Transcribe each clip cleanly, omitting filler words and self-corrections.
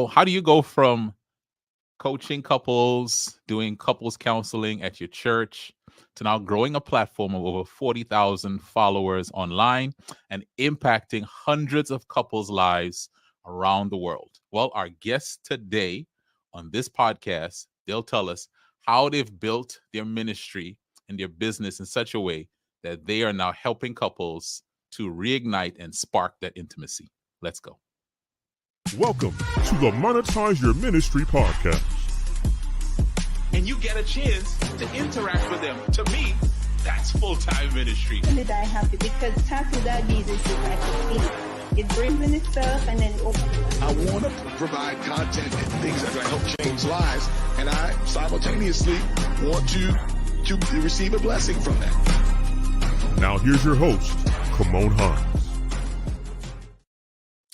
How do you go from coaching couples, doing couples counseling at your church, to now growing a platform of over 40,000 followers online and impacting hundreds of couples' lives around the world? Well, our guests today on this podcast, they'll tell us how they've built their ministry and their business in such a way that they are now helping couples to reignite and spark that intimacy. Let's go. Welcome to the Monetize Your Ministry podcast. And you get a chance to interact with them. To me, that's full-time ministry. Really die happy because tackle that business is like a feed. It brings in itself and then it opens it up. I want to provide content and things that are going to help change lives, and I simultaneously want to receive a blessing from that. Now here's your host, Kymone Hans.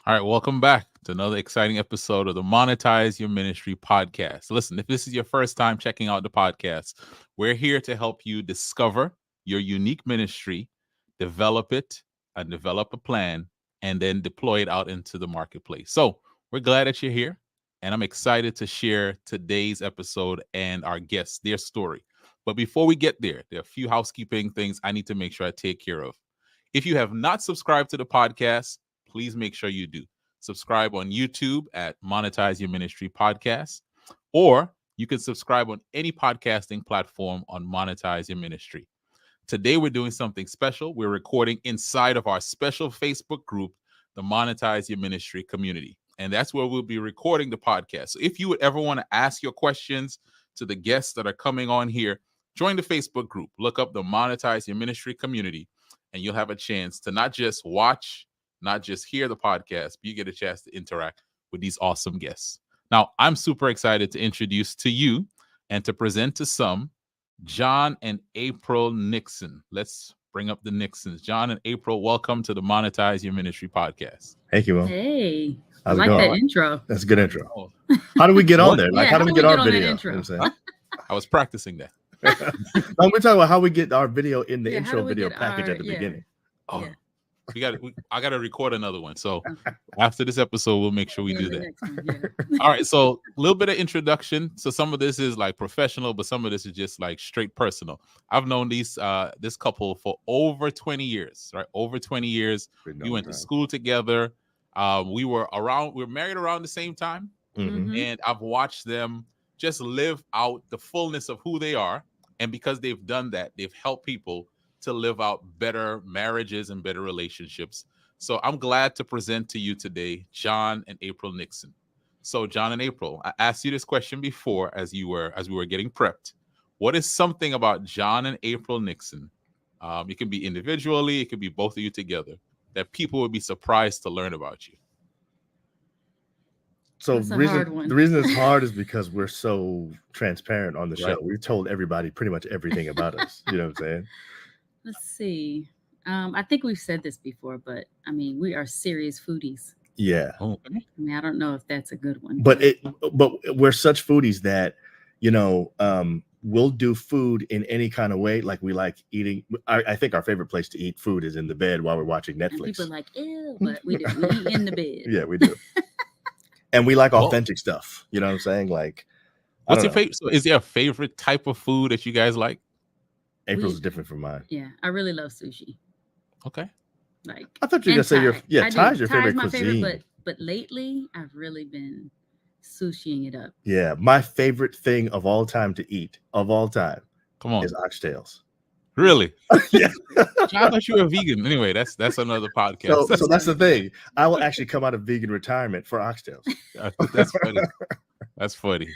All right, welcome back to another exciting episode of the Monetize Your Ministry podcast. Listen, if this is your first time checking out the podcast, we're here to help you discover your unique ministry, develop it, and develop a plan, and then deploy it out into the marketplace. So we're glad that you're here, and I'm excited to share today's episode and our guests, their story. But before we get there are a few housekeeping things I need to make sure I take care of. If you have not subscribed to the podcast, please make sure you do. Subscribe on YouTube at Monetize Your Ministry Podcast, or you can subscribe on any podcasting platform on Monetize Your Ministry. Today, we're doing something special. We're recording inside of our special Facebook group, the Monetize Your Ministry community. And that's where we'll be recording the podcast. So if you would ever want to ask your questions to the guests that are coming on here, join the Facebook group. Look up the Monetize Your Ministry community, and you'll have a chance to not just watch, not just hear the podcast, but you get a chance to interact with these awesome guests. Now, I'm super excited to introduce to you and to present to some John and April Nixon. Let's bring up the Nixons. John and April, welcome to the Monetize Your Ministry podcast. Thank you, Mo. Hey, How's I it like going? that intro. That's a good intro. How do we get on there? Like, Yeah, how do we get on our that video? intro? You know what I'm saying? I was practicing that. No, we're talking about how we get our video in the Yeah, how intro do we video get package our- at the yeah. beginning. Oh, Yeah. I got to record another one. So after this episode, we'll make sure we do The that. next one, yeah. All right, so a little bit of introduction. So some of this is like professional, but some of this is just like straight personal. I've known this couple for over 20 years, right? Over 20 years. We went to school together. We were married around the same time. Mhm. And I've watched them just live out the fullness of who they are. And because they've done that, they've helped people to live out better marriages and better relationships. So I'm glad to present to you today, John and April Nixon. So John and April, I asked you this question before as we were getting prepped. What is something about John and April Nixon? It can be individually, it could be both of you together, that people would be surprised to learn about you. So That's a hard one. the reason it's hard is because we're so transparent on the show. Right. We've told everybody pretty much everything about us. You know what I'm saying? Let's see. I think we've said this before, but I mean, we are serious foodies. Yeah. Oh, I mean, I don't know if that's a good one. But we're such foodies that, we'll do food in any kind of way. Like we like eating. I think our favorite place to eat food is in the bed while we're watching and Netflix. people are like, ew, but we do. We eat in the bed. Yeah, we do. And we like Well- authentic stuff. You know what I'm saying? Like, I what's don't your know. favorite? So is there a favorite type of food that you guys like? April's different from mine. Yeah, I really love sushi. Okay. Like, I thought you were and gonna say Thai. I do. Thai's your Thai favorite is my cuisine. favorite, but lately I've really been sushiing it up. Yeah, my favorite thing of all time to eat Come on. is oxtails. Really? Yeah. I thought you were a vegan. Anyway, that's another podcast. So that's the thing. I will actually come out of vegan retirement for oxtails. That's funny. That's funny.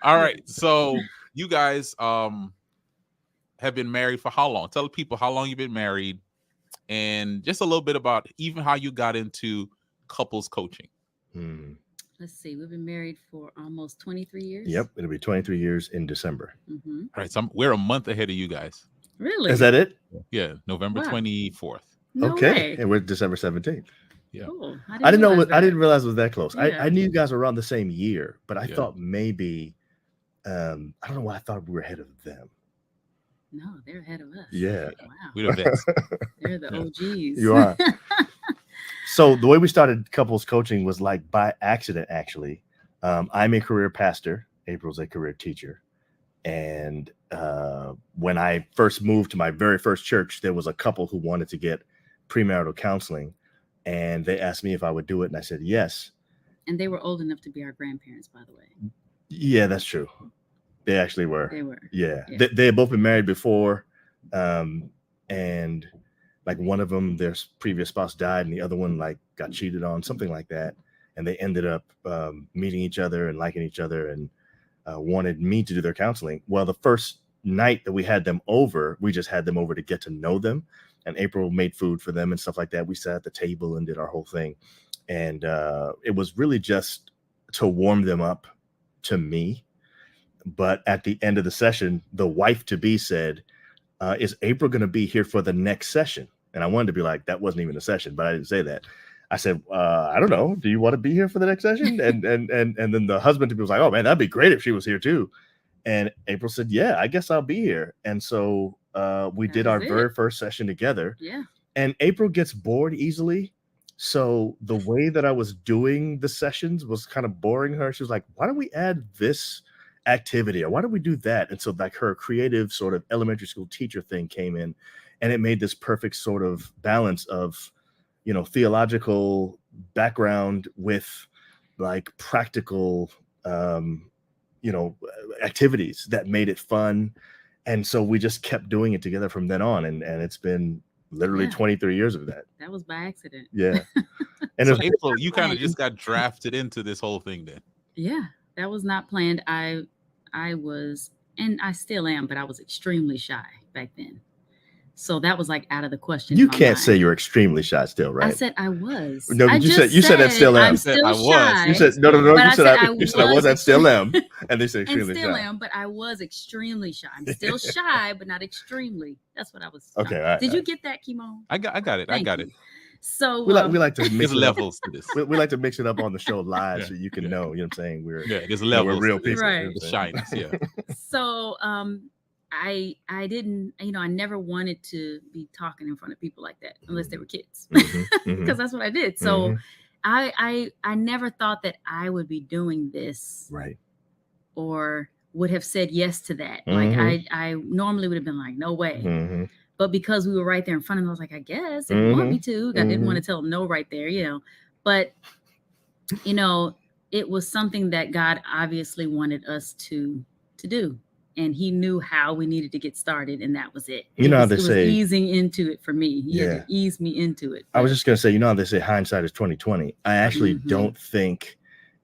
All right. So you guys have been married for how long? Tell people how long you've been married and just a little bit about even how you got into couples coaching. Hmm. Let's see. We've been married for almost 23 years. Yep, it'll be 23 years in December. Mm-hmm. All right. So we're a month ahead of you guys. Really? Is that it? Yeah. November Wow. 24th. No Okay, way. and we're December 17th. Yeah. Cool. I didn't realize I that. didn't realize it was that close. Yeah. I knew you guys were around the same year, but I Yeah. thought maybe I don't know why I thought we were ahead of them. No, they're ahead of us. Yeah. Wow. We're the best. They're the Yeah. OGs. You are. So the way we started couples coaching was like by accident, actually. I'm a career pastor. April's a career teacher. And when I first moved to my very first church, there was a couple who wanted to get premarital counseling. And they asked me if I would do it. And I said, yes. And they were old enough to be our grandparents, by the way. Yeah, that's true. They actually were. They were. Yeah. Yeah. They had both been married before. And like one of them, their previous spouse died, and the other one like got cheated on, something like that. And they ended up meeting each other and liking each other, and wanted me to do their counseling. Well, the first night that we had them over, we just had them over to get to know them. And April made food for them and stuff like that. We sat at the table and did our whole thing. And it was really just to warm them up to me. But at the end of the session, the wife-to-be said, is April going to be here for the next session? And I wanted to be like, that wasn't even a session, but I didn't say that. I said, I don't know. Do you want to be here for the next session? And then the husband-to-be was like, oh man, that'd be great if she was here too. And April said, yeah, I guess I'll be here. And so we did our very first session together. Yeah. And April gets bored easily. So the way that I was doing the sessions was kind of boring her. She was like, why don't we add this activity? Or why don't we do that? And so like her creative sort of elementary school teacher thing came in, and it made this perfect sort of balance of, you know, theological background with like practical, you know, activities that made it fun. And so we just kept doing it together from then on. And it's been literally 23 years of that. That was by accident. Yeah. And so April, you kind of just got drafted into this whole thing then. Yeah, that was not planned. I was, and I still am, but I was extremely shy back then. So that was like out of the question. You can't say you're extremely shy still, right? I said I was. No, you said that still am. I'm still I shy. was. You said no. You said I was and still am. And they say and extremely still shy. am, but I was extremely shy. I'm still shy, but not extremely. That's what I was. Okay. All right, Did you get that, Kymone? I got it. Thank I got you. it. So we like to mix There's it levels to this. up. We like to mix it up on the show live Yeah. so you can know. You know what I'm saying? There's levels. We're real to this. people. Right. The shyness. Yeah. So I didn't, you know, I never wanted to be talking in front of people like that unless they were kids, because that's what I did. So I never thought that I would be doing this, right, or would have said yes to that. Like I normally would have been like, no way. But because we were right there in front of them, I was like, I guess if you want me to. I didn't want to tell them no right there, you know. But you know, it was something that God obviously wanted us to do. And he knew how we needed to get started, and that was it. You know how they it was say easing into it for me. He had to ease me into it. I was just gonna say, you know how they say hindsight is 20/20. I actually don't think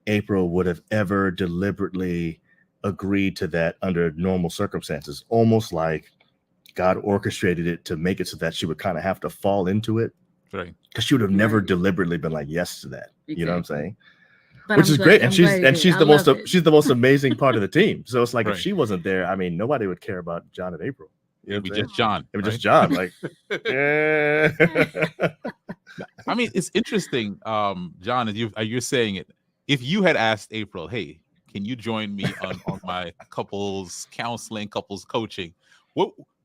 April would have ever deliberately agreed to that under normal circumstances. Almost like God orchestrated it to make it so that she would kind of have to fall into it, Right. because she would have never deliberately been like yes to that. Exactly. You know what I'm saying? But which I'm is glad- great, I'm and glad she's the most amazing part of the team. So it's like Right. if she wasn't there, I mean, nobody would care about John and April. You know It'd be what I'm just John. It was right? just John. Like, yeah. I mean, it's interesting, John, as you're saying it. If you had asked April, hey, can you join me on my couples counseling, couples coaching?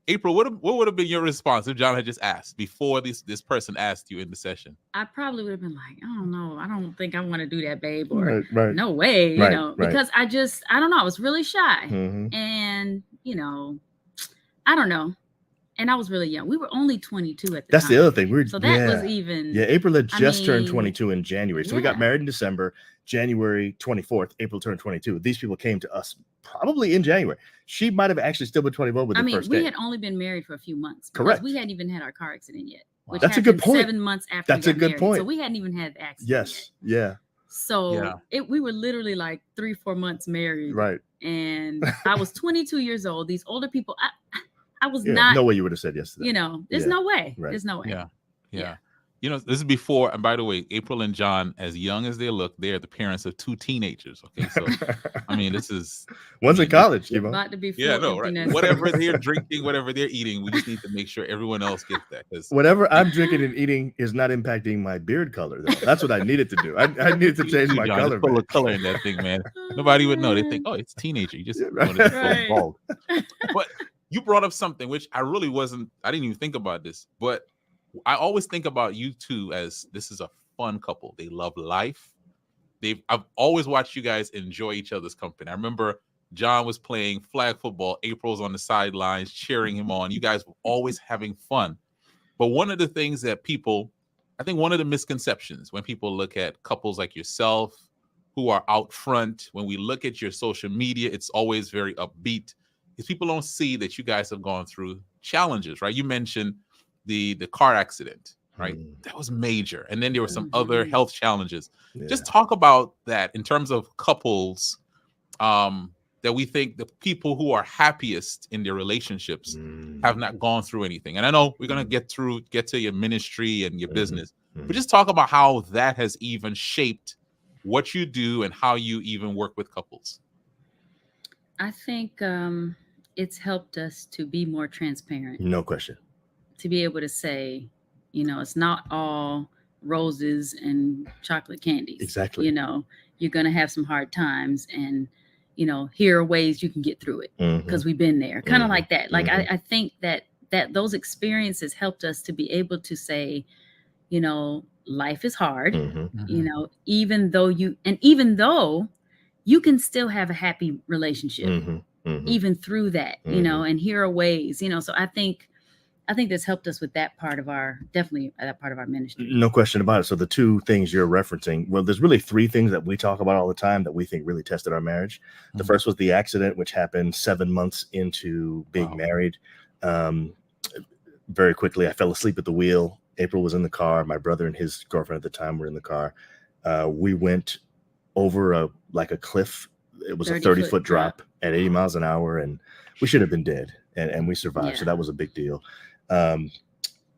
April, what would have been your response if John had just asked before this person asked you in the session? I probably would have been like, I don't know. I don't think I want to do that, babe. Or Right. no way, you Right, know, right. because I don't know. I was really shy. Mhm. And, you know, I don't know. And I was really young. We were only 22 at the That's time. the other thing. So that was even. Yeah, April had I just turned mean, 22 in January. So we got yeah. married in December. January 24th, April turned 22. These people came to us probably in January. She might have actually still been 21 with the first we day. had only been married for a few months. because Correct. We hadn't even had our car accident yet. Which That's a good happened point. 7 months after That's we a got good married. point. So we hadn't even had the accident Yes. yet. Yeah. So we were literally like 3-4 months married. Right. And I was 22 years old. These older people, I was not. No way you would have said yes to that. You know, there's Yeah. no way. Right. There's no way. Yeah. You know, this is before, and by the way, April and John, as young as they look, they're the parents of 2 teenagers. Okay, so I mean, this is one's in college, Kymone. About to be full right. emptiness. Whatever they're drinking, whatever they're eating, we just need to make sure everyone else gets that. Because Whatever I'm drinking and eating is not impacting my beard color, though. That's what I needed to do. I needed to change my John, color. just put a man. little color in that thing, man. Nobody would know. They think, oh, it's teenager. You just wanted to go Right. bald. But you brought up something which I didn't even think about this, but I always think about you two as this is a fun couple. They love life. I've always watched you guys enjoy each other's company. I remember John was playing flag football. April's on the sidelines cheering him on. You guys were always having fun. But one of the things that I think one of the misconceptions when people look at couples like yourself who are out front, when we look at your social media, it's always very upbeat, because people don't see that you guys have gone through challenges, right? You mentioned the car accident, right? That was major. And then there were some other health challenges. Yeah. Just talk about that in terms of couples, that we think the people who are happiest in their relationships have not gone through anything. And I know we're going to get to your ministry and your business, but just talk about how that has even shaped what you do and how you even work with couples. I think it's helped us to be more transparent. No question. To be able to say, it's not all roses and chocolate candies. Exactly. You're going to have some hard times, and, here are ways you can get through it, because we've been there. Kind of like that. Like, I think that those experiences helped us to be able to say, life is hard, even though you can still have a happy relationship, even through that, and here are ways, so I think this helped us with that part of our ministry. No question about it. So the two things you're referencing, well, there's really three things that we talk about all the time that we think really tested our marriage. The first was the accident, which happened 7 months into being married. Very quickly, I fell asleep at the wheel. April was in the car. My brother and his girlfriend at the time were in the car. We went over a cliff. It was a 30-foot drop at 80 miles an hour, and we should have been dead, and we survived. Yeah. So that was a big deal.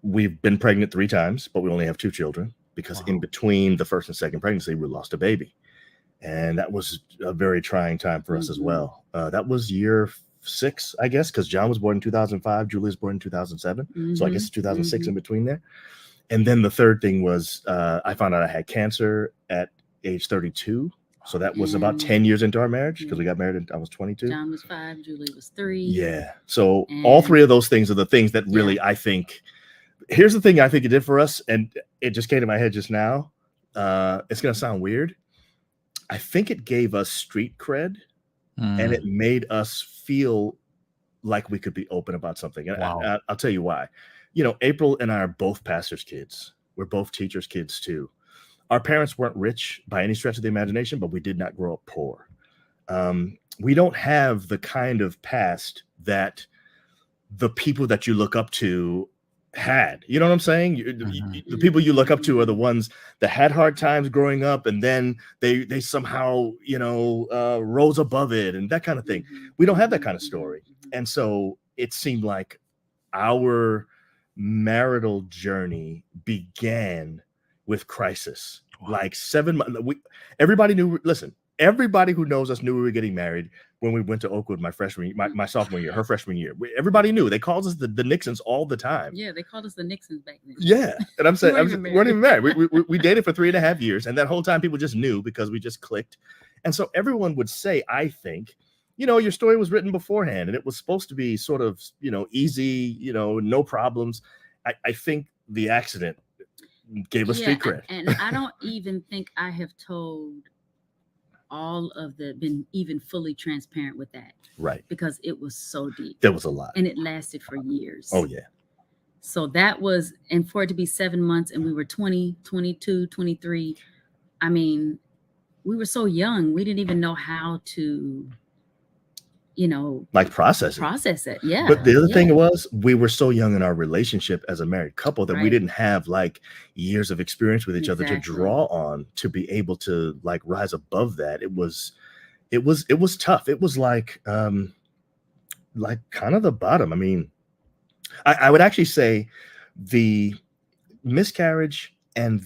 We've been pregnant 3 times, but we only have 2 children because in between the first and second pregnancy, we lost a baby. And that was a very trying time for us as well. That was year 6, I guess, because John was born in 2005. Julie was born in 2007. So I guess 2006 in between there. And then the third thing was I found out I had cancer at age 32. So that was about 10 years into our marriage, because we got married I was 22. John was 5, Julie was 3. Yeah. So all 3 of those things are the things that really, I think, here's the thing I think it did for us. And it just came to my head just now. It's going to sound weird. I think it gave us street cred, and it made us feel like we could be open about something. And I'll tell you why. April and I are both pastors' kids. We're both teachers' kids too. Our parents weren't rich by any stretch of the imagination, but we did not grow up poor. We don't have the kind of past that the people that you look up to had. You know what I'm saying? The people you look up to are the ones that had hard times growing up, and then they somehow, rose above it and that kind of thing. We don't have that kind of story. And so it seemed like our marital journey began with crisis. Like 7 months. Everybody knew. Listen, everybody who knows us knew we were getting married when we went to Oakwood my sophomore year, her freshman year. Everybody knew. They called us the Nixons all the time. Yeah, they called us the Nixons back then. Yeah, and I'm saying we weren't even married. We dated for 3.5 years, and that whole time people just knew because we just clicked. And so everyone would say, I think, your story was written beforehand, and it was supposed to be sort of, easy, no problems. I think the accident gave us street cred. And I don't even think I have told been even fully transparent with that. Right. Because it was so deep. There was a lot. And it lasted for years. Oh, yeah. So that was, and for it to be 7 months, and we were 20, 22, 23. I mean, we were so young. We didn't even know how to, process it. Yeah. But the other thing was, we were so young in our relationship as a married couple that we didn't have years of experience with each other to draw on to be able to rise above that. It was tough. It was kind of the bottom. I mean, I would actually say the miscarriage and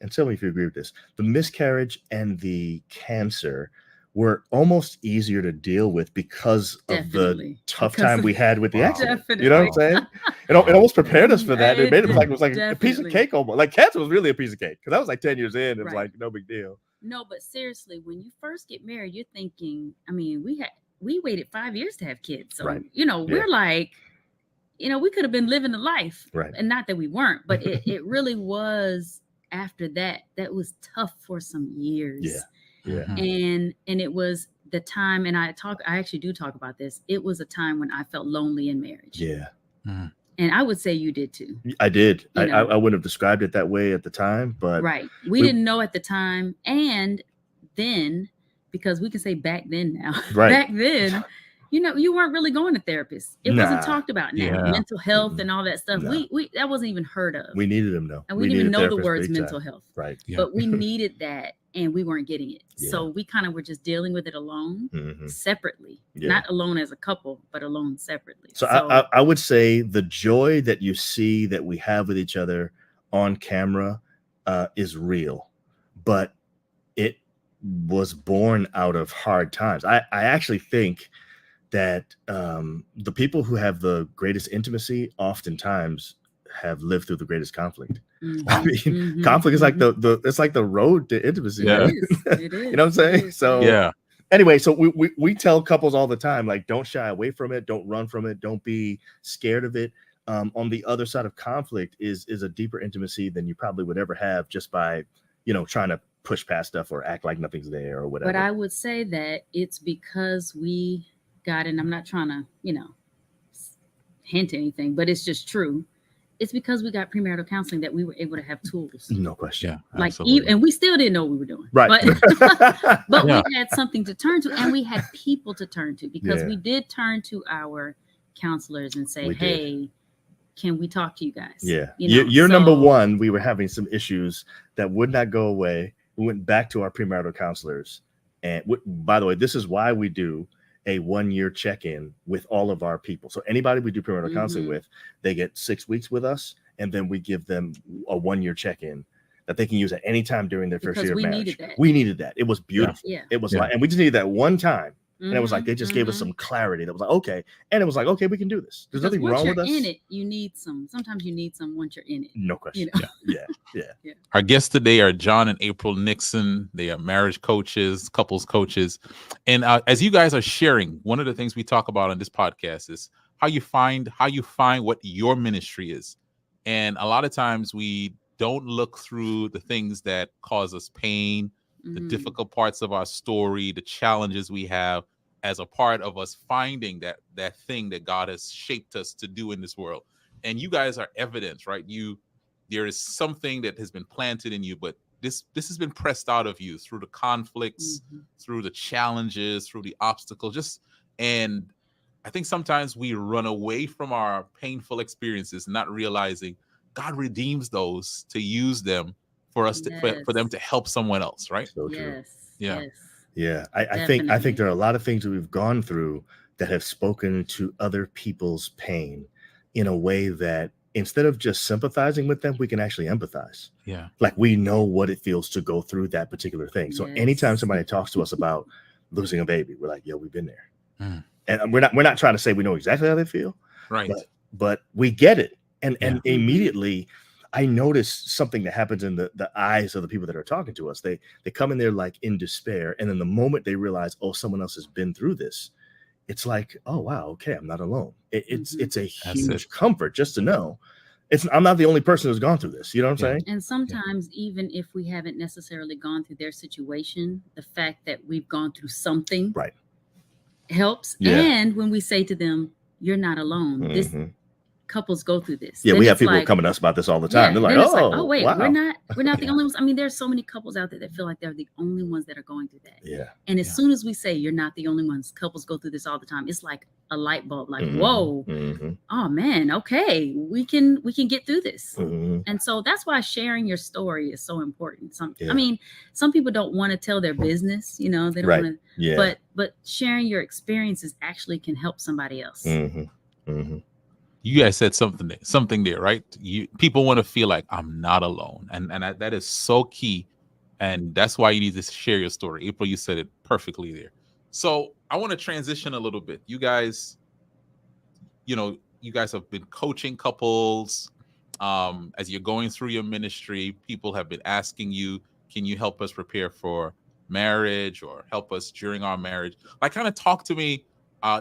tell me if you agree with this, the miscarriage and the cancer were almost easier to deal with because of the tough time we had with the accident. Definitely. You know what I'm saying? It almost prepared us for that. It made it was like a piece of cake almost. Like cancer was really a piece of cake because that was 10 years in. It was no big deal. No, but seriously, when you first get married, you're thinking, I mean, we waited 5 years to have kids. So, we're we could have been living the life. Right. And not that we weren't, but it really was after that, that was tough for some years. Yeah. And it was the time, and I actually do talk about this. It was a time when I felt lonely in marriage. Yeah. And I would say you did too. I did. You know. I wouldn't have described it that way at the time, but right. We didn't know at the time. And then, because we can say back then now, Right. back then, you know, you weren't really going to therapists. It wasn't talked about now. Yeah. Mental health and all that stuff. No. We that wasn't even heard of. We needed them though. And we didn't even know the words big mental time. health. Right. Yeah. But we needed that, and we weren't getting it. Yeah. So we kind of were just dealing with it alone, separately. Yeah. Not alone as a couple, but alone separately. So I would say the joy that you see that we have with each other on camera is real, but it was born out of hard times. I actually think that the people who have the greatest intimacy oftentimes have lived through the greatest conflict. I mean, conflict is like it's like the road to intimacy. Yeah. It is. You know what I'm saying? So Yeah. anyway, so we tell couples all the time, like, don't shy away from it, don't run from it, don't be scared of it. On the other side of conflict is a deeper intimacy than you probably would ever have just by, you know, trying to push past stuff or act like nothing's there or whatever. But I would say that it's because we got, and I'm not trying to, you know, hint anything, but it's just true. It's because we got premarital counseling that we were able to have tools. No question. Yeah. Like, Absolutely. and we still didn't know what we were doing. Right. But Yeah. we had something to turn to, and we had people to turn to, because Yeah. we did turn to our counselors and say, We did. hey, can we talk to you guys? Yeah. You know, You're number so- one. We were having some issues that would not go away. We went back to our premarital counselors. And by the way, this is why we do a 1-year check-in with all of our people. So anybody we do premarital counseling with, they get 6 weeks with us, and then we give them a 1-year check-in that they can use at any time during their first Because year of we marriage. needed that. We needed that. It was beautiful. Yeah. It was Yeah. like, and we just needed that one time. And it was like, Mhm, they just gave us mhm. some clarity that was like, okay. And it was like, okay, we can do this. There's Because nothing once wrong you're with us. in it, you need some. Sometimes you need some once you're in it. No question. You know? Yeah. Our guests today are John and April Nixon. They are marriage coaches, couples coaches. And as you guys are sharing, one of the things we talk about on this podcast is how you find what your ministry is. And a lot of times we don't look through the things that cause us pain, the Mhm. difficult parts of our story, the challenges we have, as a part of us finding that thing that God has shaped us to do in this world. And you guys are evidence, right? There is something that has been planted in you, but this has been pressed out of you through the conflicts, through the challenges, through the obstacles. And I think sometimes we run away from our painful experiences, not realizing God redeems those to use them for us for them to help someone else, right? So true. Yes. Yeah. Yes. Yeah, I Definitely. think there are a lot of things that we've gone through that have spoken to other people's pain in a way that instead of just sympathizing with them, we can actually empathize. Yeah. Like we know what it feels to go through that particular thing. So anytime Yes. somebody talks to us about losing a baby, we're like, yo, we've been there. Mm. And we're not trying to say we know exactly how they feel, Right. but we get it. And Yeah. immediately I notice something that happens in the eyes of the people that are talking to us. They come in there like in despair. And then the moment they realize, oh, someone else has been through this, it's like, oh, wow, okay, I'm not alone. It's a huge comfort just to know I'm not the only person who's gone through this. You know what I'm saying? And sometimes even if we haven't necessarily gone through their situation, the fact that we've gone through something Right. helps. Yeah. And when we say to them, you're not alone. This couples go through this. Yeah, Then we have it's people like, coming to us about this all the time. They're like, then it's oh, wait, wow. we're not the Yeah. only ones. I mean, there's so many couples out there that feel like they're the only ones that are going through that. Yeah. And as soon as we say you're not the only ones, couples go through this all the time. It's like a light bulb, like, whoa, oh man, okay, we can get through this. And so that's why sharing your story is so important. I mean, some people don't want to tell their business, you know, they don't Right. want to, Yeah. but sharing your experiences actually can help somebody else. You guys said something there, right? People want to feel like I'm not alone, and that is so key, and that's why you need to share your story. April, you said it perfectly there. So I want to transition a little bit. You guys have been coaching couples. As you're going through your ministry, people have been asking you, can you help us prepare for marriage or help us during our marriage? Like, kind of talk to me.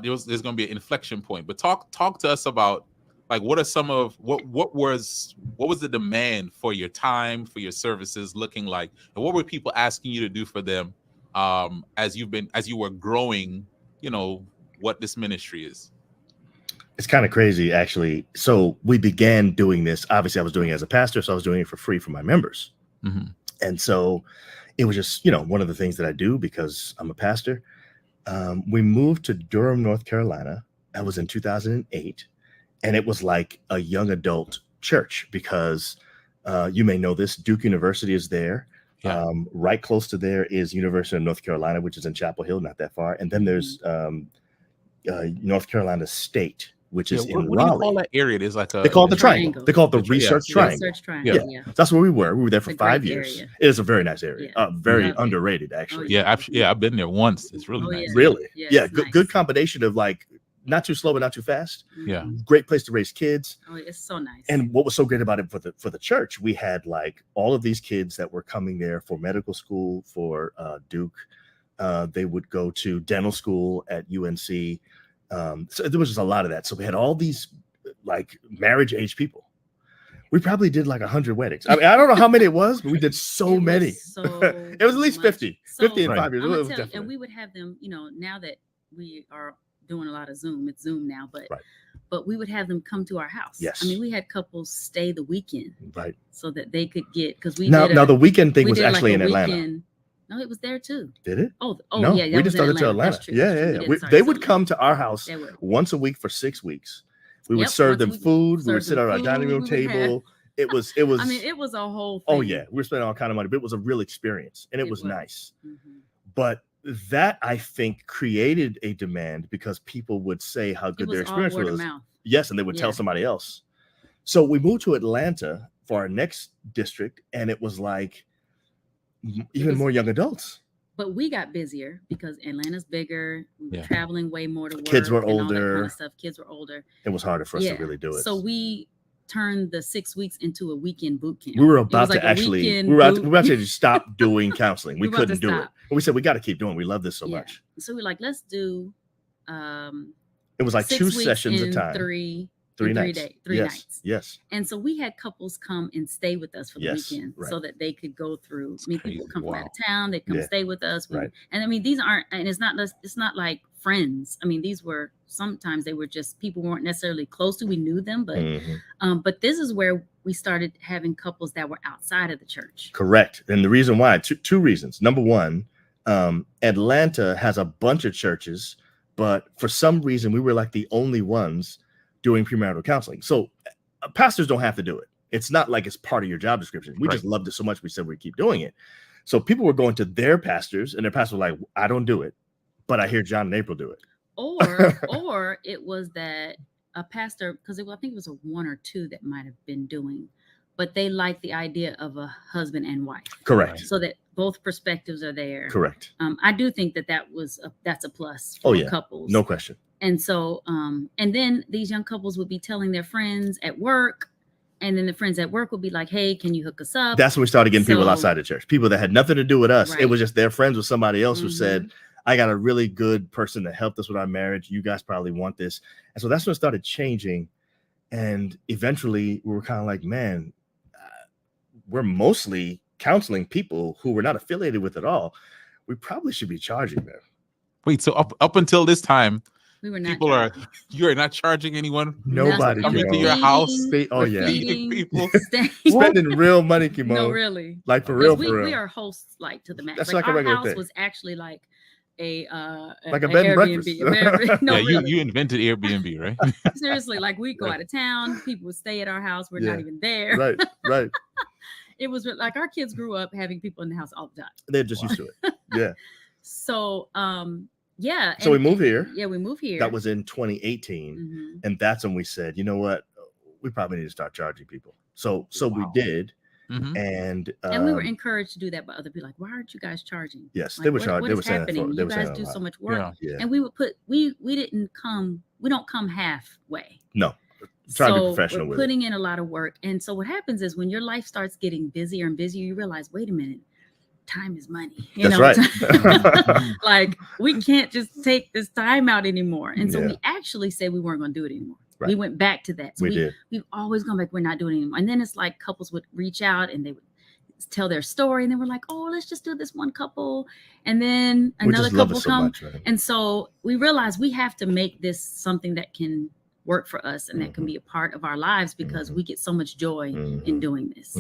There's going to be an inflection point, but talk to us about like what are some of what was the demand for your time, for your services looking like, and what were people asking you to do for them as you were growing, what this ministry is? It's kind of crazy, actually. So we began doing this. Obviously, I was doing it as a pastor, so I was doing it for free for my members. Mm-hmm. And so it was just, one of the things that I do because I'm a pastor. We moved to Durham, North Carolina. That was in 2008. And it was like a young adult church because you may know this, Duke University is there. Yeah. Right close to there is University of North Carolina, which is in Chapel Hill, not that far. And then there's North Carolina State, which is in Raleigh. What do you call that area? There's like they call it the triangle. They call it the Research Triangle. Research Triangle. Yeah. That's where we were. We were there for 5 years. Area. It is a very nice area. Very underrated, actually. I've been there once. It's really nice. Really? Yeah. Good combination of like not too slow but not too fast. Yeah. Great place to raise kids. Oh, it's so nice. And what was so great about it for the church, we had like all of these kids that were coming there for medical school, for Duke. They would go to dental school at UNC. So there was just a lot of that. So we had all these like marriage age people. We probably did like 100 weddings. I mean, I don't know how many it was, but we did so many. It was at least 50 in 5 years. And we would have them, now that we are doing a lot of Zoom, it's Zoom now, but we would have them come to our house. Yes. I mean, we had couples stay the weekend. Right. So that they could get, because now the weekend thing was actually in Atlanta. No, it was there too. Did it? No, yeah. We just started to Atlanta. Yeah. They would come to our house once a week for 6 weeks. We would serve them food. We would sit at our dining room table. It was. I mean, it was a whole thing. Oh yeah, we were spending all kind of money, but it was a real experience, and it was nice. Mm-hmm. But that I think created a demand because people would say how good their experience was. Yes, and they would tell somebody else. So we moved to Atlanta for our next district, and it was like more young adults. But we got busier because Atlanta's bigger. We were traveling way more to work. Kids were older. All that kind of stuff. Kids were older. It was harder for us to really do it. So we turned the 6 weeks into a weekend boot camp. We were about to actually stop doing counseling. We couldn't do it. But we said we got to keep doing it. We love this so much. So we're like, let's do it was like 2 sessions a time. Three nights. Yes. And so we had couples come and stay with us for the weekend so that they could go through. People come from out of town, they come stay with us. And I mean, these aren't, and it's not like friends. I mean, sometimes they were just people we weren't necessarily close to. We knew them, but this is where we started having couples that were outside of the church. Correct. And the reason why, two reasons. Number one, Atlanta has a bunch of churches, but for some reason we were like the only ones doing premarital counseling. So pastors don't have to do it. It's not like it's part of your job description. We just loved it so much we said we'd keep doing it. So people were going to their pastors and their pastor was like, I don't do it, but I hear John and April do it. Or it was that a pastor, because I think it was a 1 or 2 that might have been doing, but they liked the idea of a husband and wife. Correct. So that both perspectives are there. Correct. I do think that's a plus for couples. No question. And so, and then these young couples would be telling their friends at work, and then the friends at work would be like, hey, can you hook us up? That's when we started getting people outside the church, people that had nothing to do with us. Right. It was just their friends with somebody else who said, I got a really good person that helped us with our marriage. You guys probably want this. And so that's when it started changing. And eventually we were kind of like, man, we're mostly counseling people who we're not affiliated with at all. We probably should be charging them. Wait, so up until this time, we were not. You are not charging anyone. Nobody coming to your house. Feeding people, spending real money, Kymone. No, really. Like for real. We are hosts like to the max. That's like a regular our house thing. was actually like a bed and breakfast. No, you invented Airbnb, right? Seriously, like we go out of town, people would stay at our house. We're not even there. Right. It was like our kids grew up having people in the house all the time. They're just used to it. Yeah. So, So we moved here. Yeah, we moved here. That was in 2018. And that's when we said, you know what? We probably need to start charging people. So we did. And we were encouraged to do that by other people. Like, why aren't you guys charging? Yes, like, they were charging. What is happening? You guys do so much work. Yeah. And we would we don't come halfway. No. Try to be professional we're with putting in a lot of work. And so what happens is when your life starts getting busier and busier, you realize, wait a minute, time is money. That's right. Like we can't just take this time out anymore. And so we actually said we weren't going to do it anymore. We went back to that. So we did. We've always gone back. We're not doing it anymore. And then it's like couples would reach out and they would tell their story, and then we're like, oh, let's just do this one couple, and then another couple come. Much, right? And so we realized we have to make this something that can work for us and that can be a part of our lives, because we get so much joy in doing this.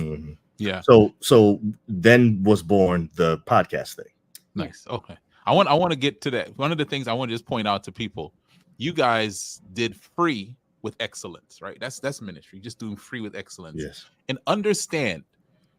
Yeah. So then was born the podcast thing. Nice. Okay. I want to get to that. One of the things I want to just point out to people, you guys did free with excellence, right? That's ministry, just doing free with excellence. Yes. And understand,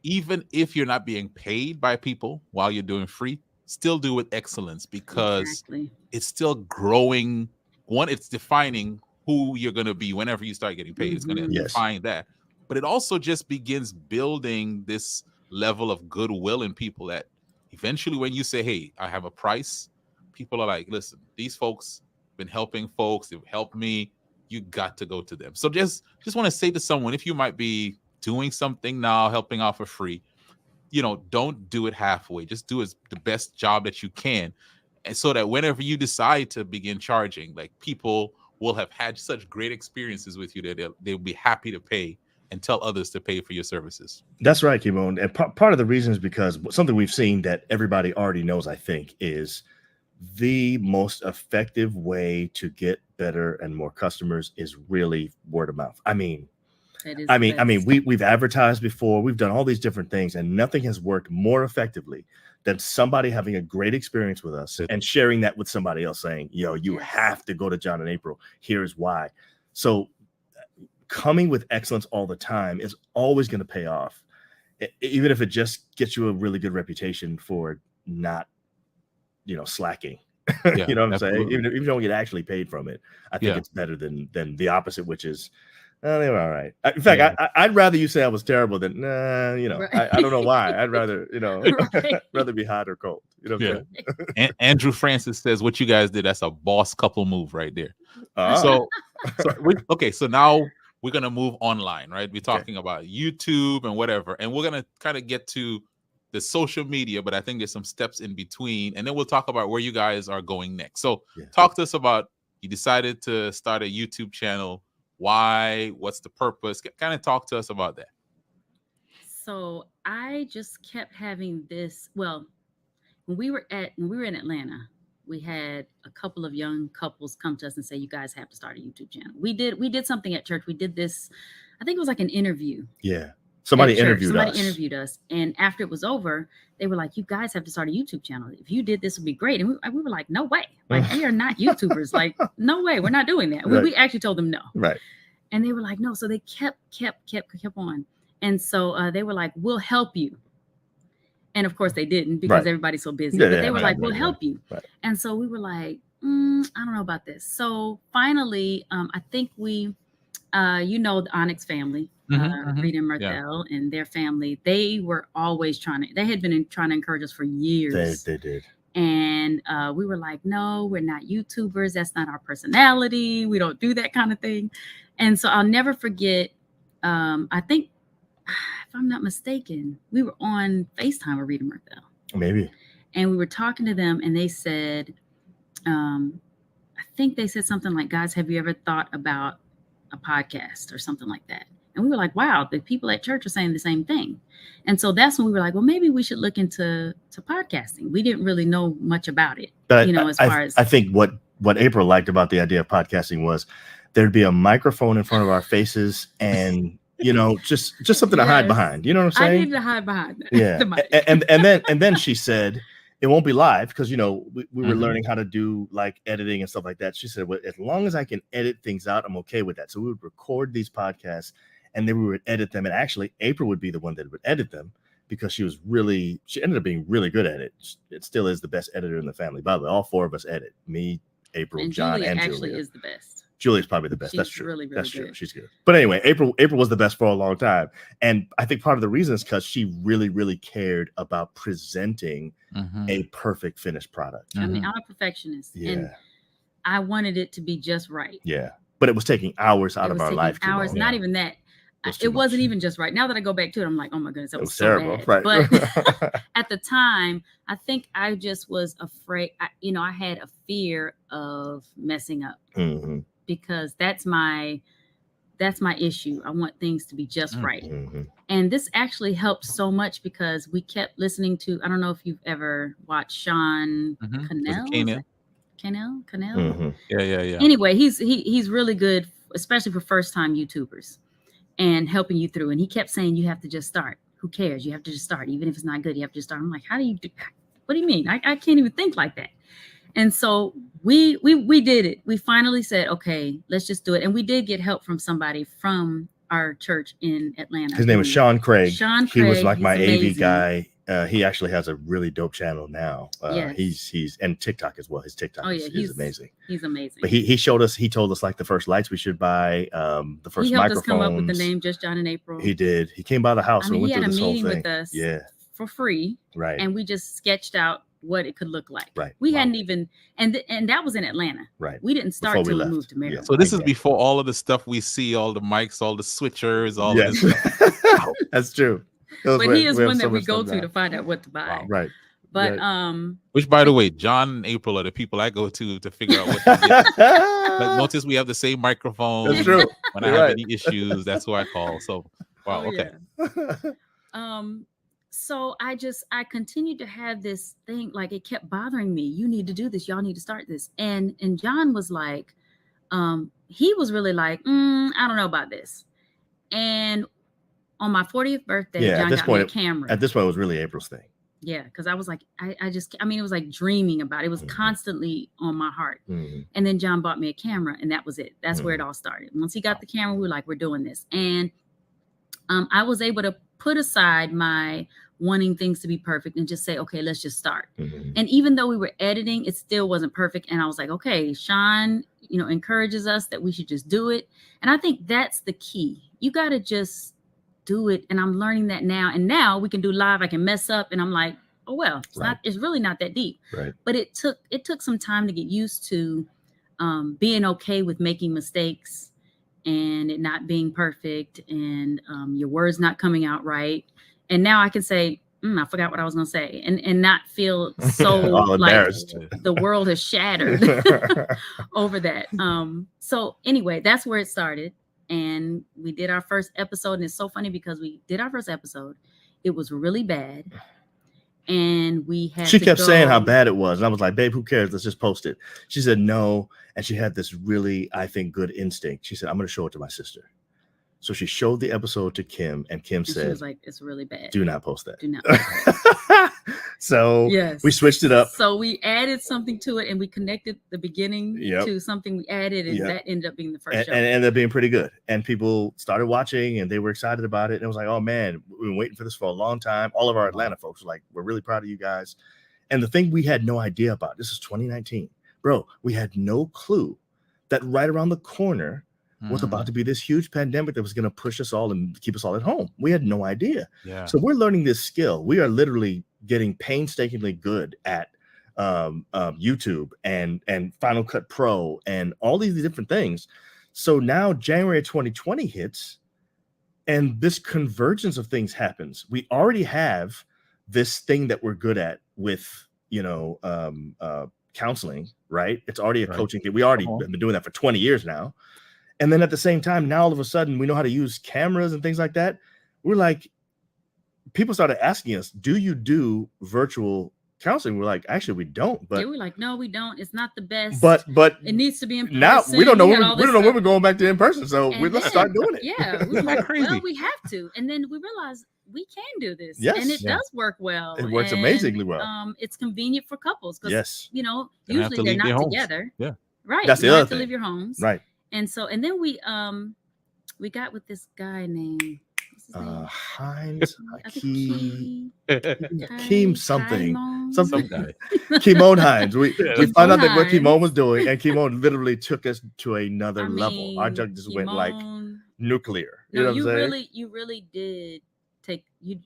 even if you're not being paid by people while you're doing free, still do with excellence, because it's still growing. One, it's defining who you're going to be whenever you start getting paid. It's going to define that. But it also just begins building this level of goodwill in people that eventually when you say, hey, I have a price, people are like, listen, these folks been helping folks. They've helped me. You got to go to them. So just want to say to someone, if you might be doing something now, helping out for free, don't do it halfway. Just do the best job that you can. And so that whenever you decide to begin charging, like, people will have had such great experiences with you that they'll be happy to pay and tell others to pay for your services. That's right, Kymone. And part of the reason is because something we've seen that everybody already knows, I think, is the most effective way to get better and more customers is really word of mouth. I mean, we've advertised before, we've done all these different things, and nothing has worked more effectively than somebody having a great experience with us and sharing that with somebody else, saying, you have to go to John and April. Here's why. So coming with excellence all the time is always going to pay off, even if it just gets you a really good reputation for not, slacking. You know what I'm saying? Even if you don't get actually paid from it, I think it's better than the opposite, which is, they were all right. In fact, I'd rather you say I was terrible than, right. I don't know why. I'd rather, rather be hot or cold. You know what I'm saying? And Andrew Francis says, what you guys did, that's a boss couple move right there. So now we're going to move online, right? We're talking about YouTube and whatever, and we're going to kind of get to the social media, but I think there's some steps in between, and then we'll talk about where you guys are going next. So talk to us about, you decided to start a YouTube channel. Why? What's the purpose? Kind of talk to us about that. So I just kept having this. Well, when we were in Atlanta, we had a couple of young couples come to us and say, you guys have to start a YouTube channel. We did something at church. We did this, I think it was like an interview. Yeah. Somebody interviewed us. And after it was over, they were like, you guys have to start a YouTube channel. If you did, this would be great. And we were like, no way. Like, we are not YouTubers. Like, no way. We're not doing that. Right. We actually told them no. Right. And they were like, no. So they kept on. And so they were like, we'll help you. And of course they didn't, because everybody's so busy. But they were like, we'll help you. Right. And so we were like, I don't know about this. So finally, I think the Onyx family, Rita and Marthel and their family, they were always they had been trying to encourage us for years. They did. And we were like, no, we're not YouTubers. That's not our personality. We don't do that kind of thing. And so I'll never forget, I think, if I'm not mistaken, we were on FaceTime with Rita and Marthel. Maybe. And we were talking to them, and they said, I think they said something like, guys, have you ever thought about a podcast or something like that? And we were like, wow, the people at church are saying the same thing. And so that's when we were like, well, maybe we should look into podcasting. We didn't really know much about it, but I think what April liked about the idea of podcasting was there'd be a microphone in front of our faces and, just something to hide behind. You know what I'm saying? I needed to hide behind that. Yeah. and then she said, it won't be live because, we were learning how to do like editing and stuff like that. She said, well, as long as I can edit things out, I'm okay with that. So we would record these podcasts and then we would edit them. And actually, April would be the one that would edit them because she ended up being really good at it. It still is the best editor in the family. By the way, all four of us edit. Me, April, and John, Julia and actually Julia. Is the best. Julia's probably the best. That's true. Really, really That's good. true. She's good. But anyway, April was the best for a long time. And I think part of the reason is because she really, really cared about presenting a perfect finished product. I mean, I'm a perfectionist. Yeah. And I wanted it to be just right. Yeah. But it was taking hours out of our life. Hours, not even that. It wasn't even just right. Now that I go back to it, I'm like, oh my goodness, that was so terrible. Bad. Right. But at the time, I think I just was afraid. I had a fear of messing up. because that's my issue. I want things to be just right. Mm-hmm. And this actually helped so much because we kept listening to, I don't know if you've ever watched Sean Cannell. Cannell? Mm-hmm. Yeah. Anyway, he's really good, especially for first time YouTubers and helping you through. And he kept saying, you have to just start. Who cares? You have to just start. Even if it's not good, you have to just start. I'm like, how do you do? What do you mean? I can't even think like that. And so we did it. We finally said, okay, let's just do it. And we did get help from somebody from our church in Atlanta. His name was Sean Craig. He was like my amazing. AV guy. He actually has a really dope channel now. Yes. He's and TikTok as well. His TikTok is amazing. He's amazing. But he told us like the first lights we should buy, the first microphones. He helped us come up with the name Just John and April. He did. He came by the house and went through this whole thing. He had a meeting with us for free. Right. And we just sketched out what it could look like. Right. We hadn't even, and that was in Atlanta. Right. We didn't start till we moved to Maryland. So this is before all of the stuff we see, all the mics, all the switchers, all of this stuff. That's true. But he is one that we go to find out what to buy. Wow. Right. But which, by the way, John and April are the people I go to figure out what to get. But notice we have the same microphone. That's true. When I have any issues, that's who I call. So wow, okay. Yeah. So I continued to have this thing, like it kept bothering me. You need to do this. Y'all need to start this. And John was like, he was really like, I don't know about this. And on my 40th birthday, John got me a camera. At this point, it was really April's thing. Yeah, because I was like, I mean, it was like dreaming about it. It was constantly on my heart. Mm-hmm. And then John bought me a camera, and that was it. That's where it all started. Once he got the camera, we were like, we're doing this. And I was able to put aside my wanting things to be perfect and just say, okay, let's just start. Mm-hmm. And even though we were editing, it still wasn't perfect. And I was like, okay, Sean, encourages us that we should just do it. And I think that's the key. You got to just do it. And I'm learning that now. And now we can do live. I can mess up. And I'm like, oh, well, it's really not that deep. Right. But it took some time to get used to being okay with making mistakes and it not being perfect and your words not coming out right. And now I can say, I forgot what I was going to say and not feel so like the world has shattered over that. So anyway, that's where it started. And we did our first episode. And it's so funny because we did our first episode. It was really bad. And we had She kept saying how bad it was. And I was like, babe, who cares? Let's just post it. She said no. And she had this really, I think, good instinct. She said, I'm going to show it to my sister. So she showed the episode to Kim, and Kim said, she was like, it's really bad. Do not post that. Do not post that. So we switched it up. So we added something to it, and we connected the beginning to something we added, and that ended up being the first show. And it ended up being pretty good. And people started watching, and they were excited about it. And it was like, oh, man, we've been waiting for this for a long time. All of our Atlanta folks were like, we're really proud of you guys. And the thing we had no idea about, this is 2019. Bro, we had no clue that right around the corner was about to be this huge pandemic that was going to push us all and keep us all at home. We had no idea. Yeah. So we're learning this skill. We are literally getting painstakingly good at YouTube and Final Cut Pro and all these different things. So now January 2020 hits and this convergence of things happens. We already have this thing that we're good at with, counseling, right? It's already a coaching thing. We already been doing that for 20 years now. And then at the same time, now all of a sudden we know how to use cameras and things like that. We're like, people started asking us, do you do virtual counseling? We're like, actually, we don't. But we're like, no, we don't. It's not the best. But it needs to be in person. Now we don't know. We don't know when we're going back to in person. So let's start doing it. Yeah, we were like, crazy. Well, we have to. And then we realized we can do this. Yes, and it does work well. It works amazingly well. It's convenient for couples because usually they're not together. Yeah, right. That's the other thing. To leave your homes. Right. And then we got with this guy named Hines Kymone something guy. Kymone Hines. We found out that what Kymone was doing, and Kymone literally took us to another level. Our jug just went like nuclear. You know what I'm saying? You really did take you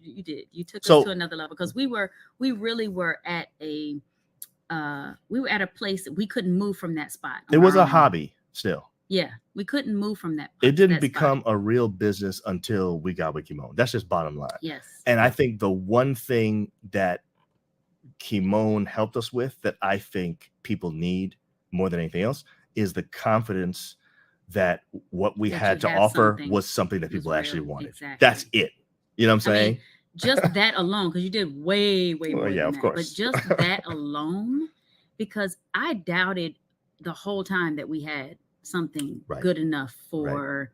took us to another level because we really were at a place that we couldn't move from that spot. It was a hobby still. Yeah, we couldn't move from that. It didn't become a real business until we got with Kymone. That's just bottom line. Yes. And I think the one thing that Kymone helped us with that I think people need more than anything else is the confidence that what we That had you to have offer something was something that was people actually real. wanted. Exactly. That's it. You know what I'm I saying? mean, just that alone, because you did way Well, more yeah, than of that. course. But just that alone, because I doubted the whole time that we had something Right. good enough for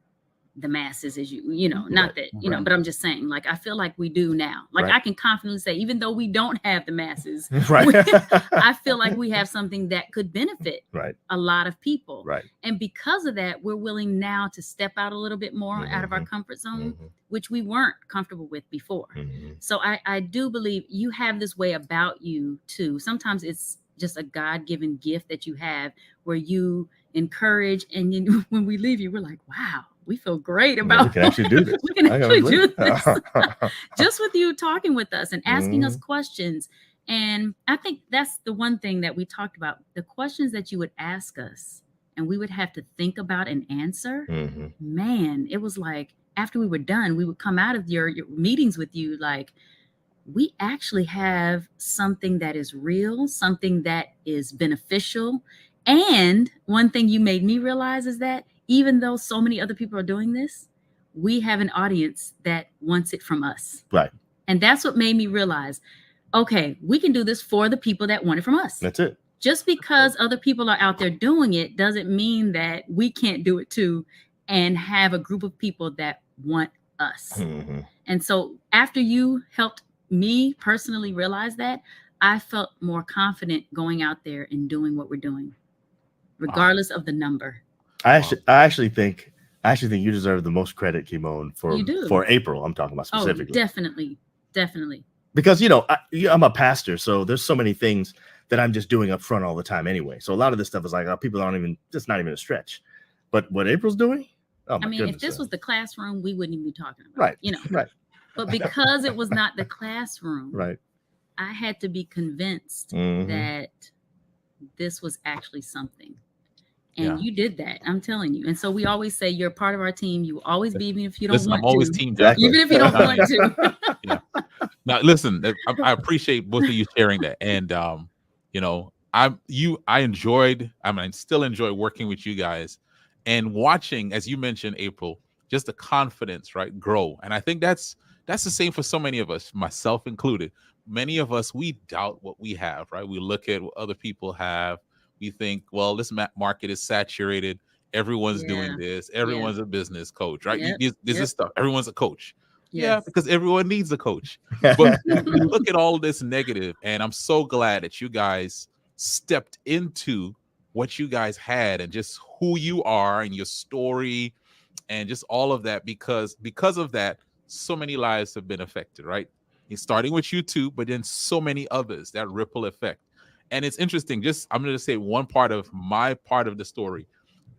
the masses, as you know, not that, you know, but I'm just saying, like, I feel like we do now. Like, Right. I can confidently say, even though we don't have the masses, Right. I feel like we have something that could benefit Right. a lot of people. Right. And because of that, we're willing now to step out a little bit more out of our comfort zone, which we weren't comfortable with before. So I do believe you have this way about you too. Sometimes it's just a God-given gift that you have where you encourage, and you, when we leave you, we're like, wow, we feel great about we can actually do this. we can actually do this. Just with you talking with us and asking us questions. And I think that's the one thing that we talked about, the questions that you would ask us and we would have to think about and answer. Man, it was like after we were done, we would come out of your meetings with you like, we actually have something that is real, something that is beneficial. And one thing you made me realize is that even though so many other people are doing this, we have an audience that wants it from us. Right. And that's what made me realize, okay, we can do this for the people that want it from us. That's it. Just because other people are out there doing it doesn't mean that we can't do it too and have a group of people that want us. And so after you helped me personally realize that, I felt more confident going out there and doing what we're doing, regardless of the number. I actually think you deserve the most credit, Kymone, for April. I'm talking about specifically. Oh, definitely. Because I'm a pastor, so there's so many things that I'm just doing up front all the time anyway. So a lot of this stuff is like, people aren't even, it's not even a stretch. But what April's doing, oh my I mean, goodness, if this was the classroom, we wouldn't even be talking about right, it, you know. Right. But because it was not the classroom, right, I had to be convinced that this was actually something. And you did that, I'm telling you. And so we always say you're part of our team. You will always be, even if you don't want I'm always to. team exactly. Even if you don't want to. Now, listen, I appreciate both of you sharing that. And, you know, I still enjoy working with you guys and watching, as you mentioned, April, just the confidence, right, grow. And I think that's the same for so many of us, myself included. Many of us, we doubt what we have, right? We look at what other people have. We think, well, this market is saturated. Everyone's doing this. Everyone's a business coach, right? This is stuff. Everyone's a coach. Yes. Yeah, because everyone needs a coach. But we look at all this negative, and I'm so glad that you guys stepped into what you guys had and just who you are and your story and just all of that, because of that, so many lives have been affected, right? Starting with you two, but then so many others, that ripple effect. And it's interesting, I'm going to say one part of the story.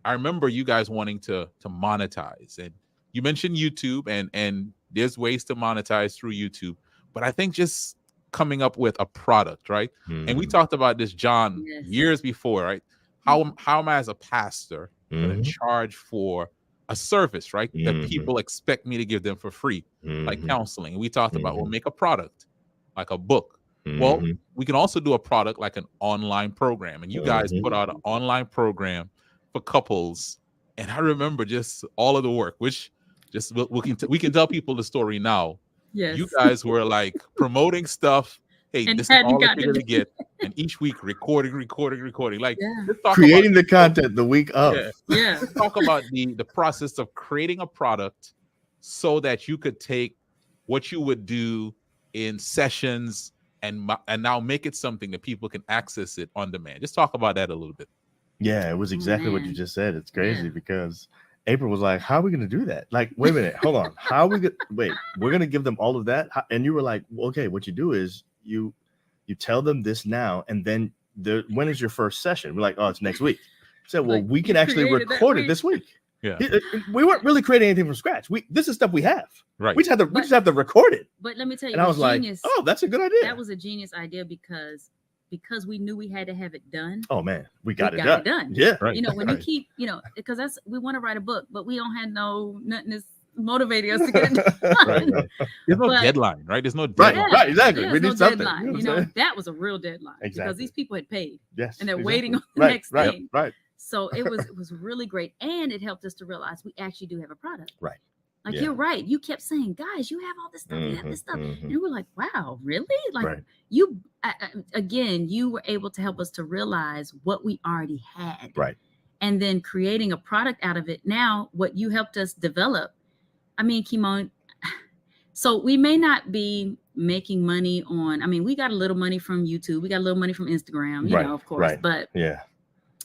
I remember you guys wanting to monetize, and you mentioned YouTube, and there's ways to monetize through YouTube, but I think just coming up with a product, right? And we talked about this, John, years before, right? How am I as a pastor going to charge for a service, right? That people expect me to give them for free, like counseling. And we talked about, well, make a product, like a book. Well, we can also do a product like an online program. And you guys put out an online program for couples. And I remember just all of the work, which just we can tell people the story now. Yes. You guys were like promoting stuff. Hey, and this is all we're going to get. And each week recording. Like creating the content the week of. Let's talk about the process of creating a product so that you could take what you would do in sessions and now make it something that people can access it on demand. Just talk about that a little bit. Yeah, it was exactly what you just said. It's crazy because April was like, how are we going to do that? Like, wait a minute, hold on. How are we going to, wait, we're going to give them all of that? And you were like, well, okay, what you do is you tell them this now, and then when is your first session? We're like, oh, it's next week. So, well, we can actually record it this week. Yeah, we weren't really creating anything from scratch. This is stuff we have. Right. We just have to record it. But let me tell you, and I was like, oh, that's a good idea. That was a genius idea because we knew we had to have it done. Oh man, we got it done. Yeah, right. You know, when you keep, because we want to write a book, but we don't have nothing that's motivating us to get it done. Right. There's no deadline, right? There's no deadline. Right, exactly. We need something. Deadline. That was a real deadline because these people had paid. Yes, and they're waiting on the next thing. Right. So it was really great, and it helped us to realize we actually do have a product. Right. Like Yeah. you're right. You kept saying, guys, you have all this stuff, you have this stuff, and we're like, wow, really? Like you again, you were able to help us to realize what we already had. Right. And then creating a product out of it. Now, what you helped us develop, I mean, Kymone, so we may not be making money on, I mean, we got a little money from YouTube. We got a little money from Instagram, you know, of course. But yeah,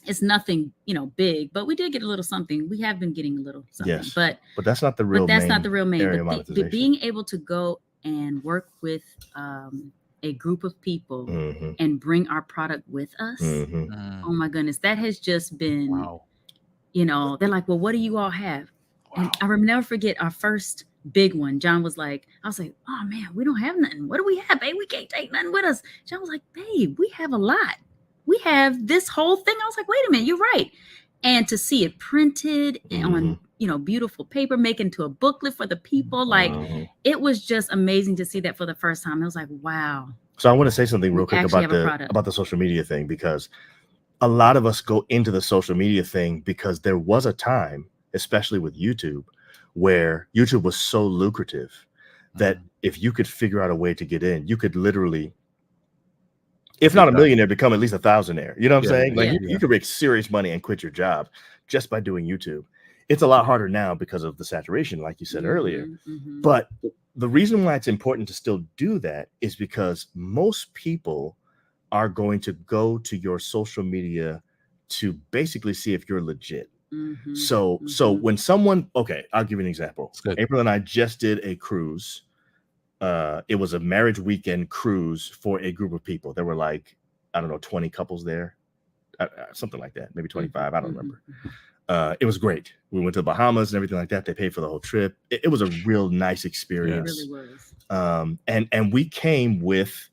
it's nothing, you know, big. But we did get a little something. We have been getting a little something. Yes. But that's not the real But that's main not the real main. area of But monetization. being able to go and work with a group of people and bring our product with us. Oh my goodness, that has just been, you know, they're like, well, what do you all have? And I will never forget our first big one. John was like, I was like, oh man, we don't have nothing. What do we have, babe? We can't take nothing with us. John was like, babe, we have a lot. We have this whole thing. I was like, wait a minute, you're right. And to see it printed on, you know, beautiful paper, making to a booklet for the people, like it was just amazing to see that for the first time. I was like, wow. So I want to say something real quick about the social media thing, because a lot of us go into the social media thing because there was a time, especially with YouTube, where YouTube was so lucrative that if you could figure out a way to get in, you could literally, if not a millionaire, become at least a thousandaire. You know what I'm saying? Like you could make serious money and quit your job just by doing YouTube. It's a lot harder now because of the saturation, like you said earlier. But the reason why it's important to still do that is because most people are going to go to your social media to basically see if you're legit. So when someone, okay, I'll give you an example. April and I just did a cruise. It was a marriage weekend cruise for a group of people. There were like, I don't know, 20 couples there, something like that, maybe 25. I don't remember. It was great. We went to the Bahamas and everything like that. They paid for the whole trip. It was a real nice experience. It really was. And we came with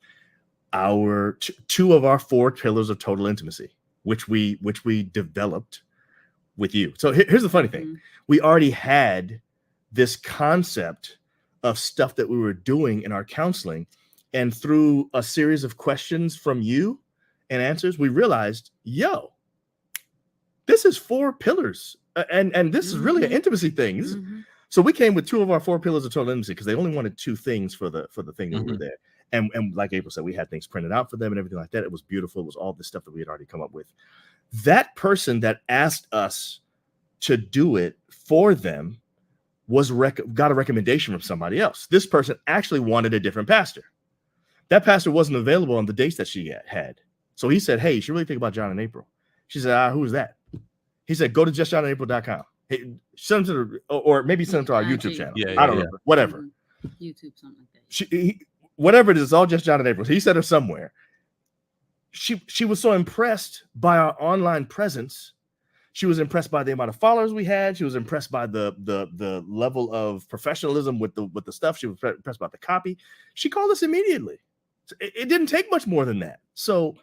our two of our 4 pillars of total intimacy, which we developed with you. So here's the funny thing. We already had this concept of stuff that we were doing in our counseling, and through a series of questions from you and answers, we realized, yo, this is 4 pillars, and this is really an intimacy thing. So we came with 2 of our 4 pillars of total intimacy because they only wanted 2 things for the thing that we were there. And like April said, we had things printed out for them and everything like that. It was beautiful. It was all the stuff that we had already come up with. That person that asked us to do it for them got a recommendation from somebody else. This person actually wanted a different pastor. That pastor wasn't available on the dates that she had. So he said, hey, you should really think about John and April. She said, who is that? He said, go to justjohnandapril.com. Hey, send them to or maybe send them to our YouTube channel. I don't remember. Whatever. YouTube, something like that. Whatever it is, all Just John and April. He said her somewhere. She was so impressed by our online presence. She was impressed by the amount of followers we had. She was impressed by the level of professionalism with the stuff. She was impressed by the copy. She called us immediately. It didn't take much more than that. So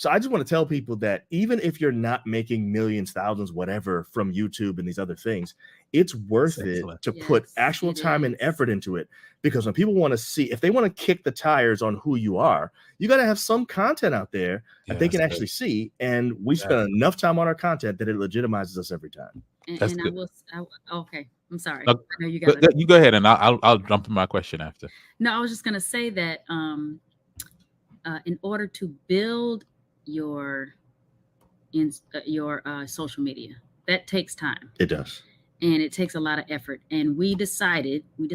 I just want to tell people that even if you're not making millions, thousands, whatever from YouTube and these other things, it's worth it to put actual time and effort into it. Because when people want to see, if they want to kick the tires on who you are, you got to have some content out there that they can actually see. And we spend enough time on our content that it legitimizes us every time. Okay, I'm sorry. I know you go ahead, and I'll jump to my question after. No, I was just going to say that in order to build your social media, that takes time. It does, and it takes a lot of effort. And we decided what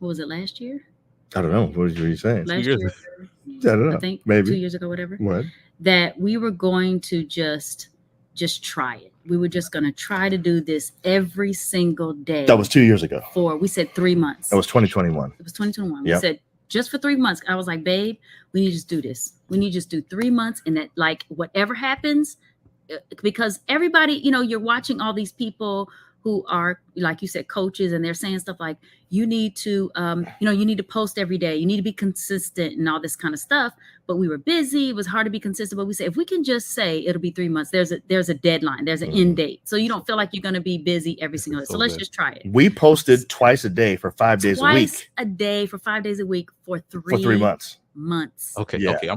was it, last year? I don't know. What were you saying? Last year, I don't know. I think maybe 2 years ago, whatever. What? That we were going to just try it. We were just going to try to do this every single day. That was 2 years ago. We said 3 months. That was 2021. It was 2021. We said just for 3 months. I was like, babe, we need to just do this. We need to just do 3 months, and that, like, whatever happens, because everybody, you're watching all these people who are, like you said, coaches, and they're saying stuff like, you need to, you need to post every day. You need to be consistent and all this kind of stuff. But we were busy. It was hard to be consistent. But we said, if we can just say it'll be 3 months, there's a deadline. There's an end date. So you don't feel like you're going to be busy every single day. So let's just try it. We posted twice a day for 5 days a week. Twice a day for 5 days a week for 3 months. months. Okay, Yeah. okay.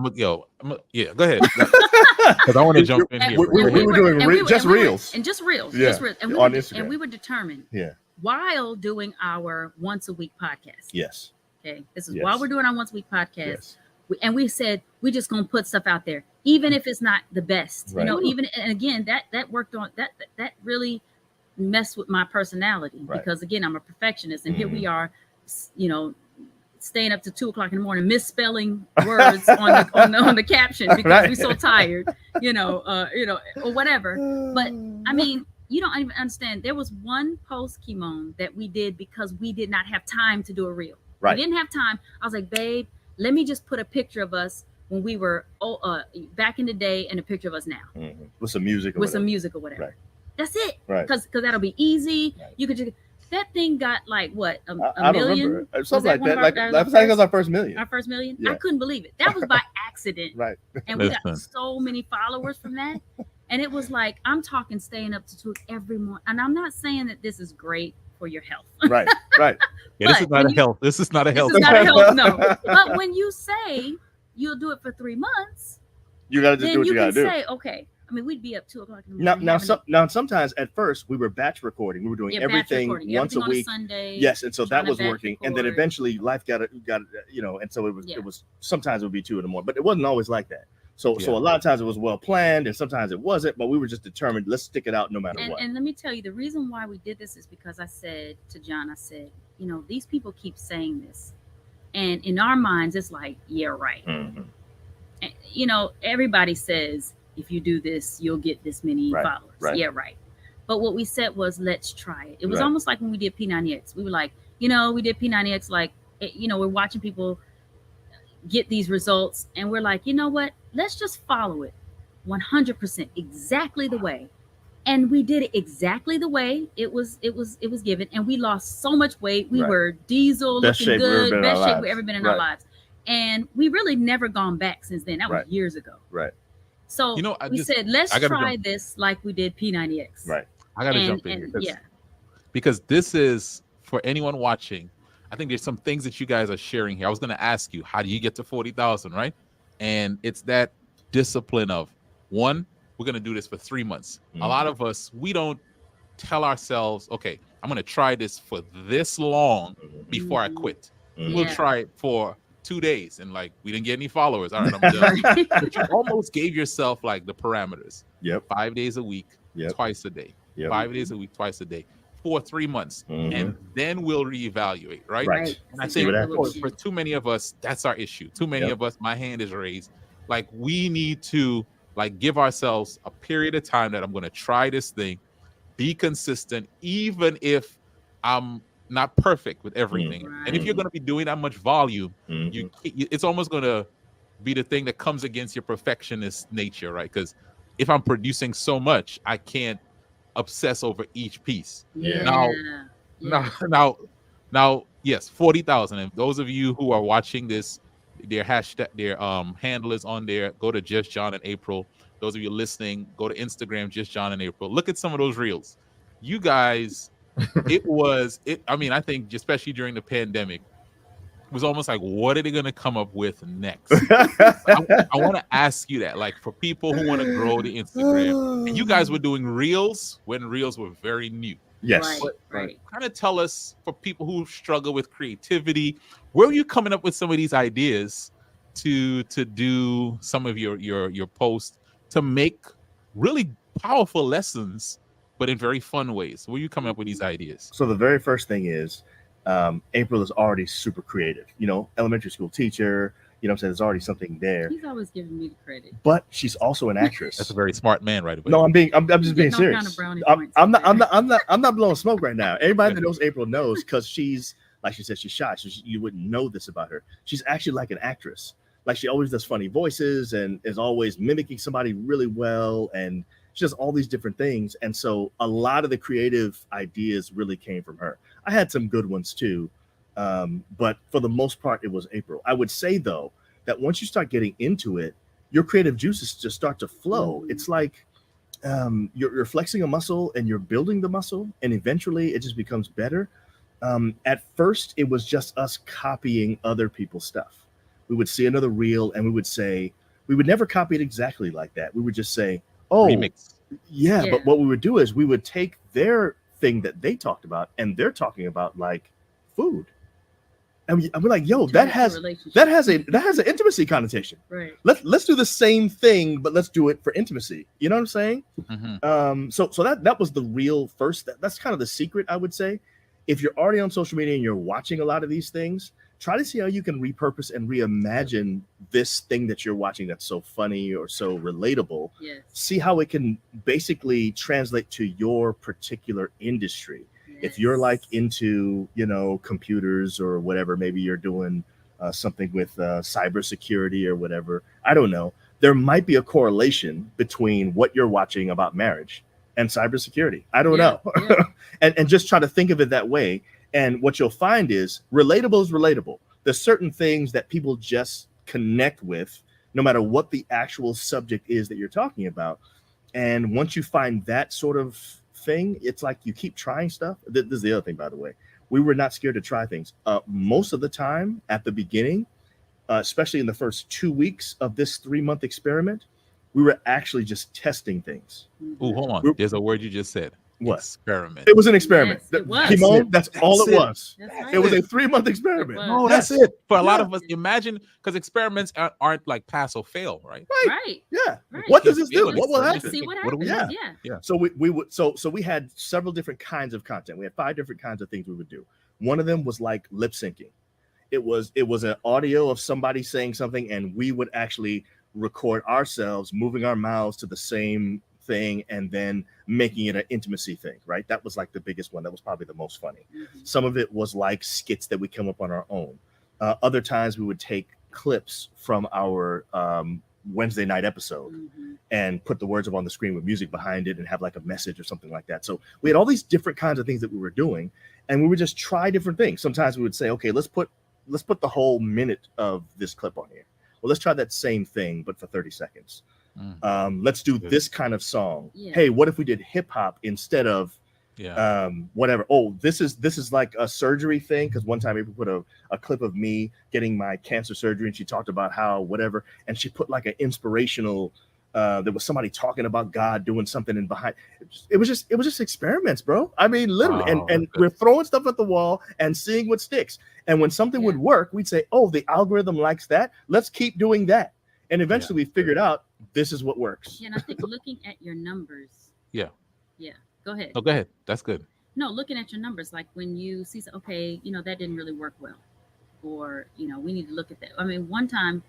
Yeah, go ahead. Because I want to jump in here. We were doing just reels. Just reels. Yeah, Just reels. And on Instagram. And we were determined. Yeah. While doing our once a week podcast. Yes. Okay. This is Yes. while we're doing our once a week podcast. Yes. We said we're just gonna put stuff out there, even if it's not the best. Right. And again, that worked on that really messed with my personality because again, I'm a perfectionist, and here we are, staying up to 2:00 in the morning, misspelling words on the caption because we're so tired, or whatever. But I mean, you don't even understand. There was one post, Kymone, that we did because we did not have time to do a reel. Right. We didn't have time. I was like, babe, let me just put a picture of us when we were back in the day and a picture of us now. Mm-hmm. With some music or whatever. Right. That's it. Right. Because that'll be easy. Right. You could just that thing got like what a I million? Remember. Something like that. I think it was our first million. Our first million? Yeah. I couldn't believe it. That was by accident. Right. And we got so many followers from that. And it was like, I'm talking staying up to 2 every morning. And I'm not saying that this is great for your health. Right. Yeah, this is not a health. This is not a health. This is not a health, no. But when you say you'll do it for 3 months, you got to just do what you got to do. Say, okay. I mean, we'd be up 2:00 in the morning. Now, sometimes at first we were batch recording. We were doing everything once a week. Sunday, yes, and so that was working. And then eventually life got and so it was sometimes it would be 2 in the morning, but it wasn't always like that. So a lot of times it was well planned, and sometimes it wasn't. But we were just determined. Let's stick it out no matter what. And let me tell you, the reason why we did this is because I said to John, these people keep saying this, and in our minds, it's like, yeah, right. Mm-hmm. And, everybody says, if you do this, you'll get this many followers. Right. Yeah, right. But what we said was, let's try it. It was almost like when we did P90X. We were like, we did P90X, like, we're watching people get these results. And we're like, you know what? Let's just follow it 100% exactly the way. And we did it exactly the way it was given. And we lost so much weight. We were diesel, best looking good, best shape we've ever ever been in our lives. And we really never gone back since then. That was years ago. Right. So we said, let's try this like we did P90X. Right. I got to jump in here. Because this is, for anyone watching, I think there's some things that you guys are sharing here. I was going to ask you, how do you get to 40,000, right? And it's that discipline of, one, we're going to do this for 3 months. Mm-hmm. A lot of us, we don't tell ourselves, okay, I'm going to try this for this long before I quit. Mm-hmm. We'll try it for 2 days, and like we didn't get any followers. All right, I'm done. But you almost gave yourself like the parameters. 5 days a week, twice a day. 5 days a week, twice a day, for 3 months, and then we'll reevaluate. Right. And I think for too many of us, that's our issue. Too many of us, my hand is raised. Like, we need to like give ourselves a period of time that I'm going to try this thing, be consistent, even if I'm not perfect with everything. And if you're going to be doing that much volume, it's almost going to be the thing that comes against your perfectionist nature, right? Because if I'm producing so much, I can't obsess over each piece. Now, yes, 40,000. And those of you who are watching this, their hashtag, their handle is on there. Go to Just John and April. Those of you listening, go to Instagram, Just John and April. Look at some of those reels. You guys, I mean, I think especially during the pandemic, it was almost like, what are they going to come up with next? I want to ask you that, like, for people who want to grow the Instagram, and you guys were doing reels when reels were very new. Yes. Right. Kind of tell us, for people who struggle with creativity, where are you coming up with some of these ideas to do some of your posts to make really powerful lessons, but in very fun ways? Where are you coming up with these ideas? So the very first thing is, April is already super creative, elementary school teacher, what I'm saying? There's already something there. He's always giving me the credit. But she's also an actress. That's a very smart man, right away. No, I'm just being serious. I'm not blowing smoke right now. Everybody that knows April knows, because she's, like she said, she's shy. So you wouldn't know this about her. She's actually like an actress. Like, she always does funny voices and is always mimicking somebody really well. And she does all these different things. And so a lot of the creative ideas really came from her. I had some good ones too. But for the most part, it was April. I would say, though, that once you start getting into it, your creative juices just start to flow. It's like you're flexing a muscle and you're building the muscle, and eventually it just becomes better. At first, it was just us copying other people's stuff. we would see another reel, and we would say, we would never copy it exactly like that. We would just say, oh, remix. Yeah, but what we would do is we would take their thing that they talked about, and they're talking about like food. And we're like, yo, that has an intimacy connotation. Right. Let's do the same thing, but let's do it for intimacy. You know what I'm saying? Mm-hmm. So that was the real first. That's kind of the secret, I would say. If you're already on social media and you're watching a lot of these things, try to see how you can repurpose and reimagine this thing that you're watching that's so funny or so relatable. Yes. See how it can basically translate to your particular industry. If you're like into, computers or whatever, maybe you're doing something with cybersecurity or whatever. I don't know. There might be a correlation between what you're watching about marriage and cybersecurity. I don't know. And just try to think of it that way. And what you'll find is relatable is relatable. There's certain things that people just connect with, no matter what the actual subject is that you're talking about. And once you find that sort of thing, it's like you keep trying stuff. This is the other thing, by the way. We were not scared to try things. Most of the time at the beginning, especially in the first 2 weeks of this 3-month experiment, we were actually just testing things. Oh, hold on. There's a word you just said. What? Experiment. It was an experiment. Yes, it was. Kymone, that's all it was. That's right. It was a 3-month experiment. No, that's it. For a lot of us, imagine, because experiments aren't like pass or fail, right? Right. Yeah. Right. What does this do? What will Let's happen? see what What do happens. we Yeah. So we would so we had several different kinds of content. We had 5 different kinds of things we would do. One of them was like lip syncing. It was an audio of somebody saying something, and we would actually record ourselves moving our mouths to the same thing and then making it an intimacy thing, right? That was like the biggest one. That was probably the most funny. Mm-hmm. Some of it was like skits that we come up on our own. Other times we would take clips from our Wednesday night episode and put the words up on the screen with music behind it and have like a message or something like that. So we had all these different kinds of things that we were doing, and we would just try different things. Sometimes we would say, okay, let's put the whole minute of this clip on here. Well, let's try that same thing, but for 30 seconds. Let's do this kind of song. Yeah. Hey, what if we did hip hop instead of whatever? Oh, this is like a surgery thing, because one time we put a clip of me getting my cancer surgery, and she talked about how whatever, and she put like an inspirational. There was somebody talking about God doing something in behind. It was just experiments, bro. I mean, literally, and we're throwing stuff at the wall and seeing what sticks. And when something would work, we'd say, "Oh, the algorithm likes that. Let's keep doing that." And eventually, we figured out this is what works. Yeah, and I think looking at your numbers. Yeah. Go ahead. Oh, go ahead. That's good. No, looking at your numbers, like when you see, okay, that didn't really work well, or we need to look at that. I mean,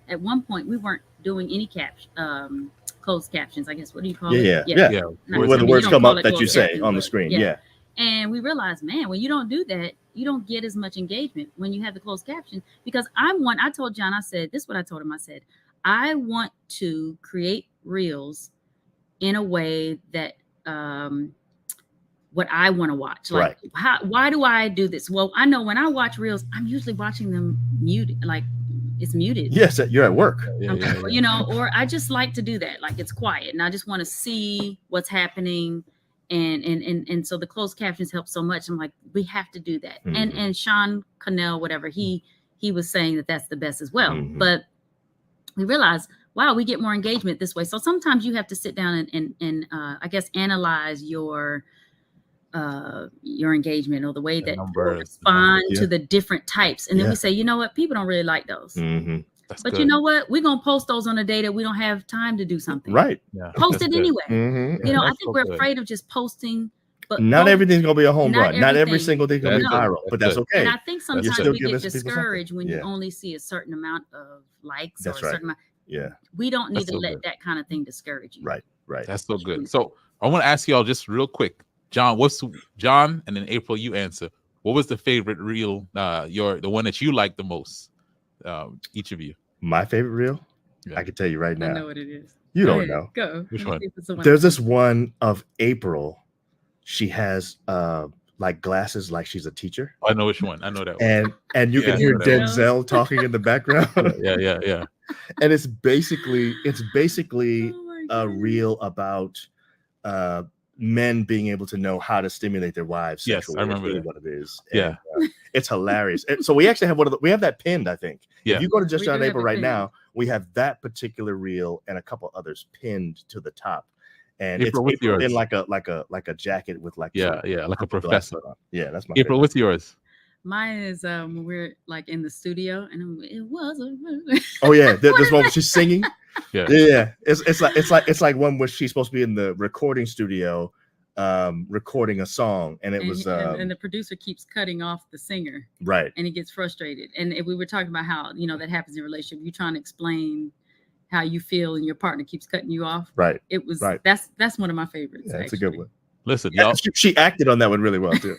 at one point, we weren't doing any closed captions, I guess. What do you call it? Yeah. Where the words come up that you say on the screen. Yeah. And we realized, man, when you don't do that, you don't get as much engagement when you have the closed caption. Because I told John, I said, this is what I told him. I said, I want to create reels in a way that what I want to watch. Like, why do I do this? Well, I know when I watch reels, I'm usually watching them muted, like it's muted. Yes, you're at work. Or I just like to do that. Like it's quiet, and I just want to see what's happening. And so the closed captions help so much. I'm like, we have to do that. And Sean Connell, whatever, he was saying that that's the best as well. But we realized, wow, we get more engagement this way. So sometimes you have to sit down and I guess analyze your engagement, or the way that you respond to the different types. And then we say, you know what, people don't really like those. But good. You know what, we're gonna post those on a day that we don't have time to do something. Right. Post it anyway. I think we're afraid of just posting. But not everything's gonna be a home run. Not every single thing gonna be viral, but that's okay. And I think sometimes we get discouraged when you only see a certain amount of likes or a certain amount. Yeah. We don't need to let that kind of thing discourage you. Right. That's so good. So I want to ask y'all just real quick. John, and then April, you answer. What was the favorite reel? The one that you like the most? Each of you. My favorite reel? I can tell you right now. I know what it is. You don't know. Go. Which one? There's this one of April. She has like glasses, like she's a teacher. I know which one. I know that one. And you can hear Denzel talking in the background. Yeah. And it's basically a reel about men being able to know how to stimulate their wives. Yes, I remember really that. what it is. Yeah. And, it's hilarious. And so we actually have we have that pinned, I think. Yeah. If you go to Just We John and do have April it right pinned. now, we have that particular reel and a couple others pinned to the top. And April, it's what's yours? in like a jacket with like Yeah, like a professor. on. Yeah, that's my April, favorite. what's yours? Mine is when we're like in the studio and it was a Oh yeah, this one where she's singing. Yeah. Yeah. It's like one where she's supposed to be in the recording studio, recording a song, and it was and the producer keeps cutting off the singer, right. and he gets frustrated. And we were talking about how that happens in a relationship. You're trying to explain how you feel, and your partner keeps cutting you off. Right. It was right. That's one of my favorites. Yeah, that's actually. a good one. Listen, Yeah, y'all. she acted on that one really well too.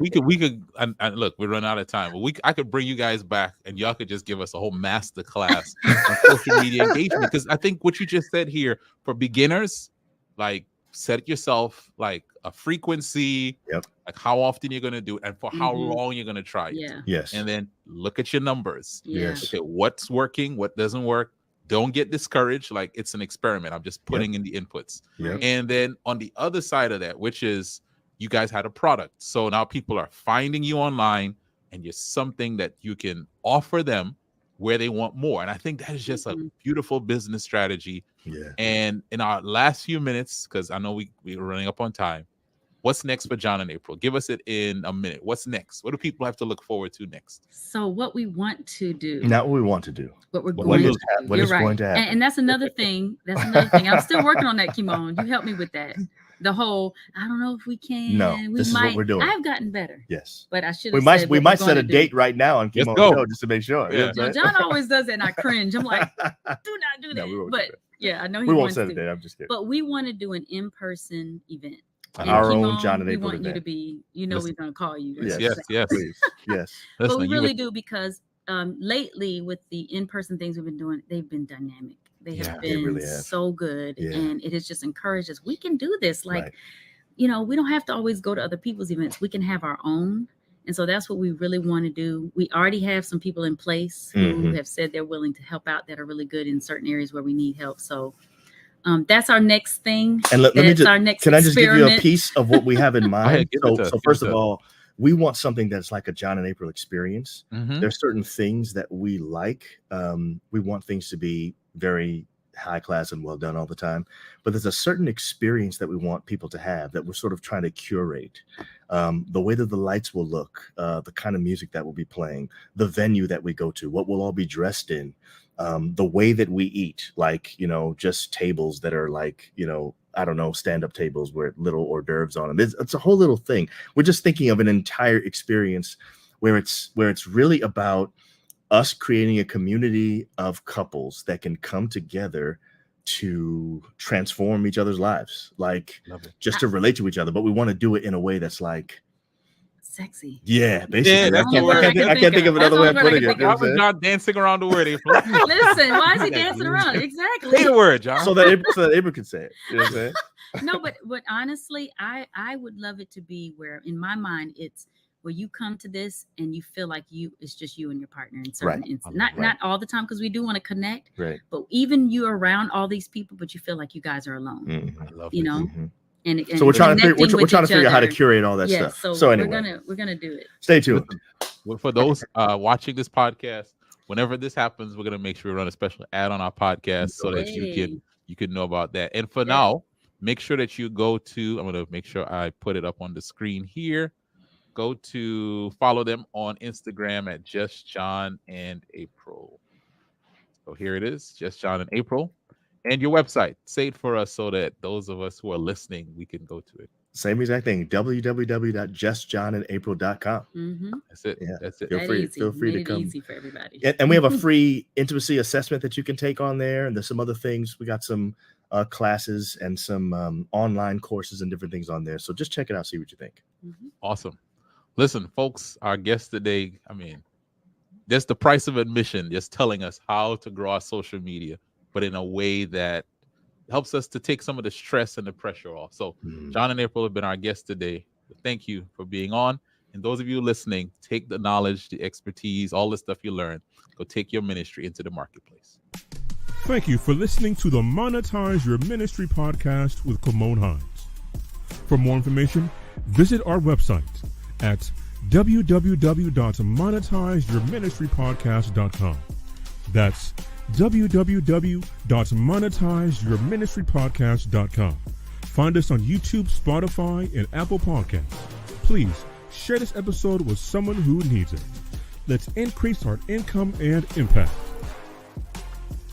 we could. And look, we run out of time, but I could bring you guys back, and y'all could just give us a whole master class on social media engagement. Because I think what you just said here for beginners, like set yourself like a frequency, like how often you're gonna do it, and for how long you're gonna try it. Yeah. Yes. And then look at your numbers. Yes. Look at what's working, what doesn't work. Don't get discouraged. Like it's an experiment. I'm just putting in the inputs. Yep. And then on the other side of that, which is you guys had a product. So now people are finding you online and you're something that you can offer them where they want more. And I think that is just a beautiful business strategy. Yeah. And in our last few minutes, because I know we're running up on time, what's next for John and April? Give us it in a minute. What's next? What do people have to look forward to next? So what we want to do. Not what we want to do. What we're What going is to do. what You're is right. going to happen. And that's another thing. I'm still working on that, Kymone. You help me with that. The whole, I don't know if we can. No, this is what we're doing. I've gotten better. Yes. But I should We have might set a date right now on Let's Kymone go. Show just to make sure. Yeah. John always does that and I cringe. I'm like, do not do that. No, we won't do But that. yeah, I know he We won't wants set a to. date. I'm just kidding. But we want to do an in-person event. And Our own Kymone, John and we April want you event. to be, we're going to call you. Yes. Please. Yes. But Listen, we really do because lately with the in-person things we've been doing, they've been dynamic. They have they been really have. so good. Yeah. And it has just encouraged us. We can do this. Like, Right. we don't have to always go to other people's events. We can have our own. And so that's what we really want to do. We already have some people in place who have said they're willing to help out that are really good in certain areas where we need help. So that's our next thing. And let me just, our next can I just give you a experiment. piece of what we have in mind? give it to us, So give first it of to us. all, we want something that's like a John and April experience. Mhm. There's certain things that we like. We want things to be very high class and well done all the time, but there's a certain experience that we want people to have that we're sort of trying to curate. The way that the lights will look, the kind of music that will be playing, the venue that we go to, what we'll all be dressed in, the way that we eat, like, just tables that are like, I don't know, stand-up tables where little hors d'oeuvres on them. It's a whole little thing. We're just thinking of an entire experience where it's really about us creating a community of couples that can come together to transform each other's lives, like just to relate to each other. But we want to do it in a way that's like sexy. Yeah, basically. Yeah, that's the word. I can't think of another way of putting it. Why was John dancing around the word, April? Listen, why is he dancing around? Exactly. Say the word, John. So that April can say it. You know what I'm saying? No, but honestly, I would love it to be where, in my mind, it's where you come to this and you feel like it's just you and your partner in certain instances. Not all the time, because we do want to connect. Right. But even you're around all these people, but you feel like you guys are alone. Mm-hmm. I love you it. know. Mm-hmm. And so we're trying to connecting figure out how to curate all that stuff. So anyway, we're gonna do it. Stay tuned. Well, for those watching this podcast, whenever this happens, we're gonna make sure we run a special ad on our podcast so that you can know about that. And for now, make sure that you go to. I'm gonna make sure I put it up on the screen here. Go to follow them on Instagram at Just John and April. So here it is, Just John and April. And your website, say it for us so that those of us who are listening, we can go to it. Same exact thing, www.justjohnandapril.com. Mm-hmm. That's it. Yeah. That's it. Feel free to come. Easy for everybody. And we have a free intimacy assessment that you can take on there. And there's some other things. We got some classes and some online courses and different things on there. So just check it out, see what you think. Mm-hmm. Awesome. Listen, folks, our guest today, I mean, that's the price of admission, just telling us how to grow our social media, but in a way that helps us to take some of the stress and the pressure off. So John and April have been our guests today. Thank you for being on. And those of you listening, take the knowledge, the expertise, all the stuff you learned, go take your ministry into the marketplace. Thank you for listening to the Monetize Your Ministry podcast with Kymone Hines. For more information, visit our website at www.monetizeyourministrypodcast.com. That's www.monetizeyourministrypodcast.com. Find us on YouTube, Spotify, and Apple Podcasts. Please share this episode with someone who needs it. Let's increase our income and impact.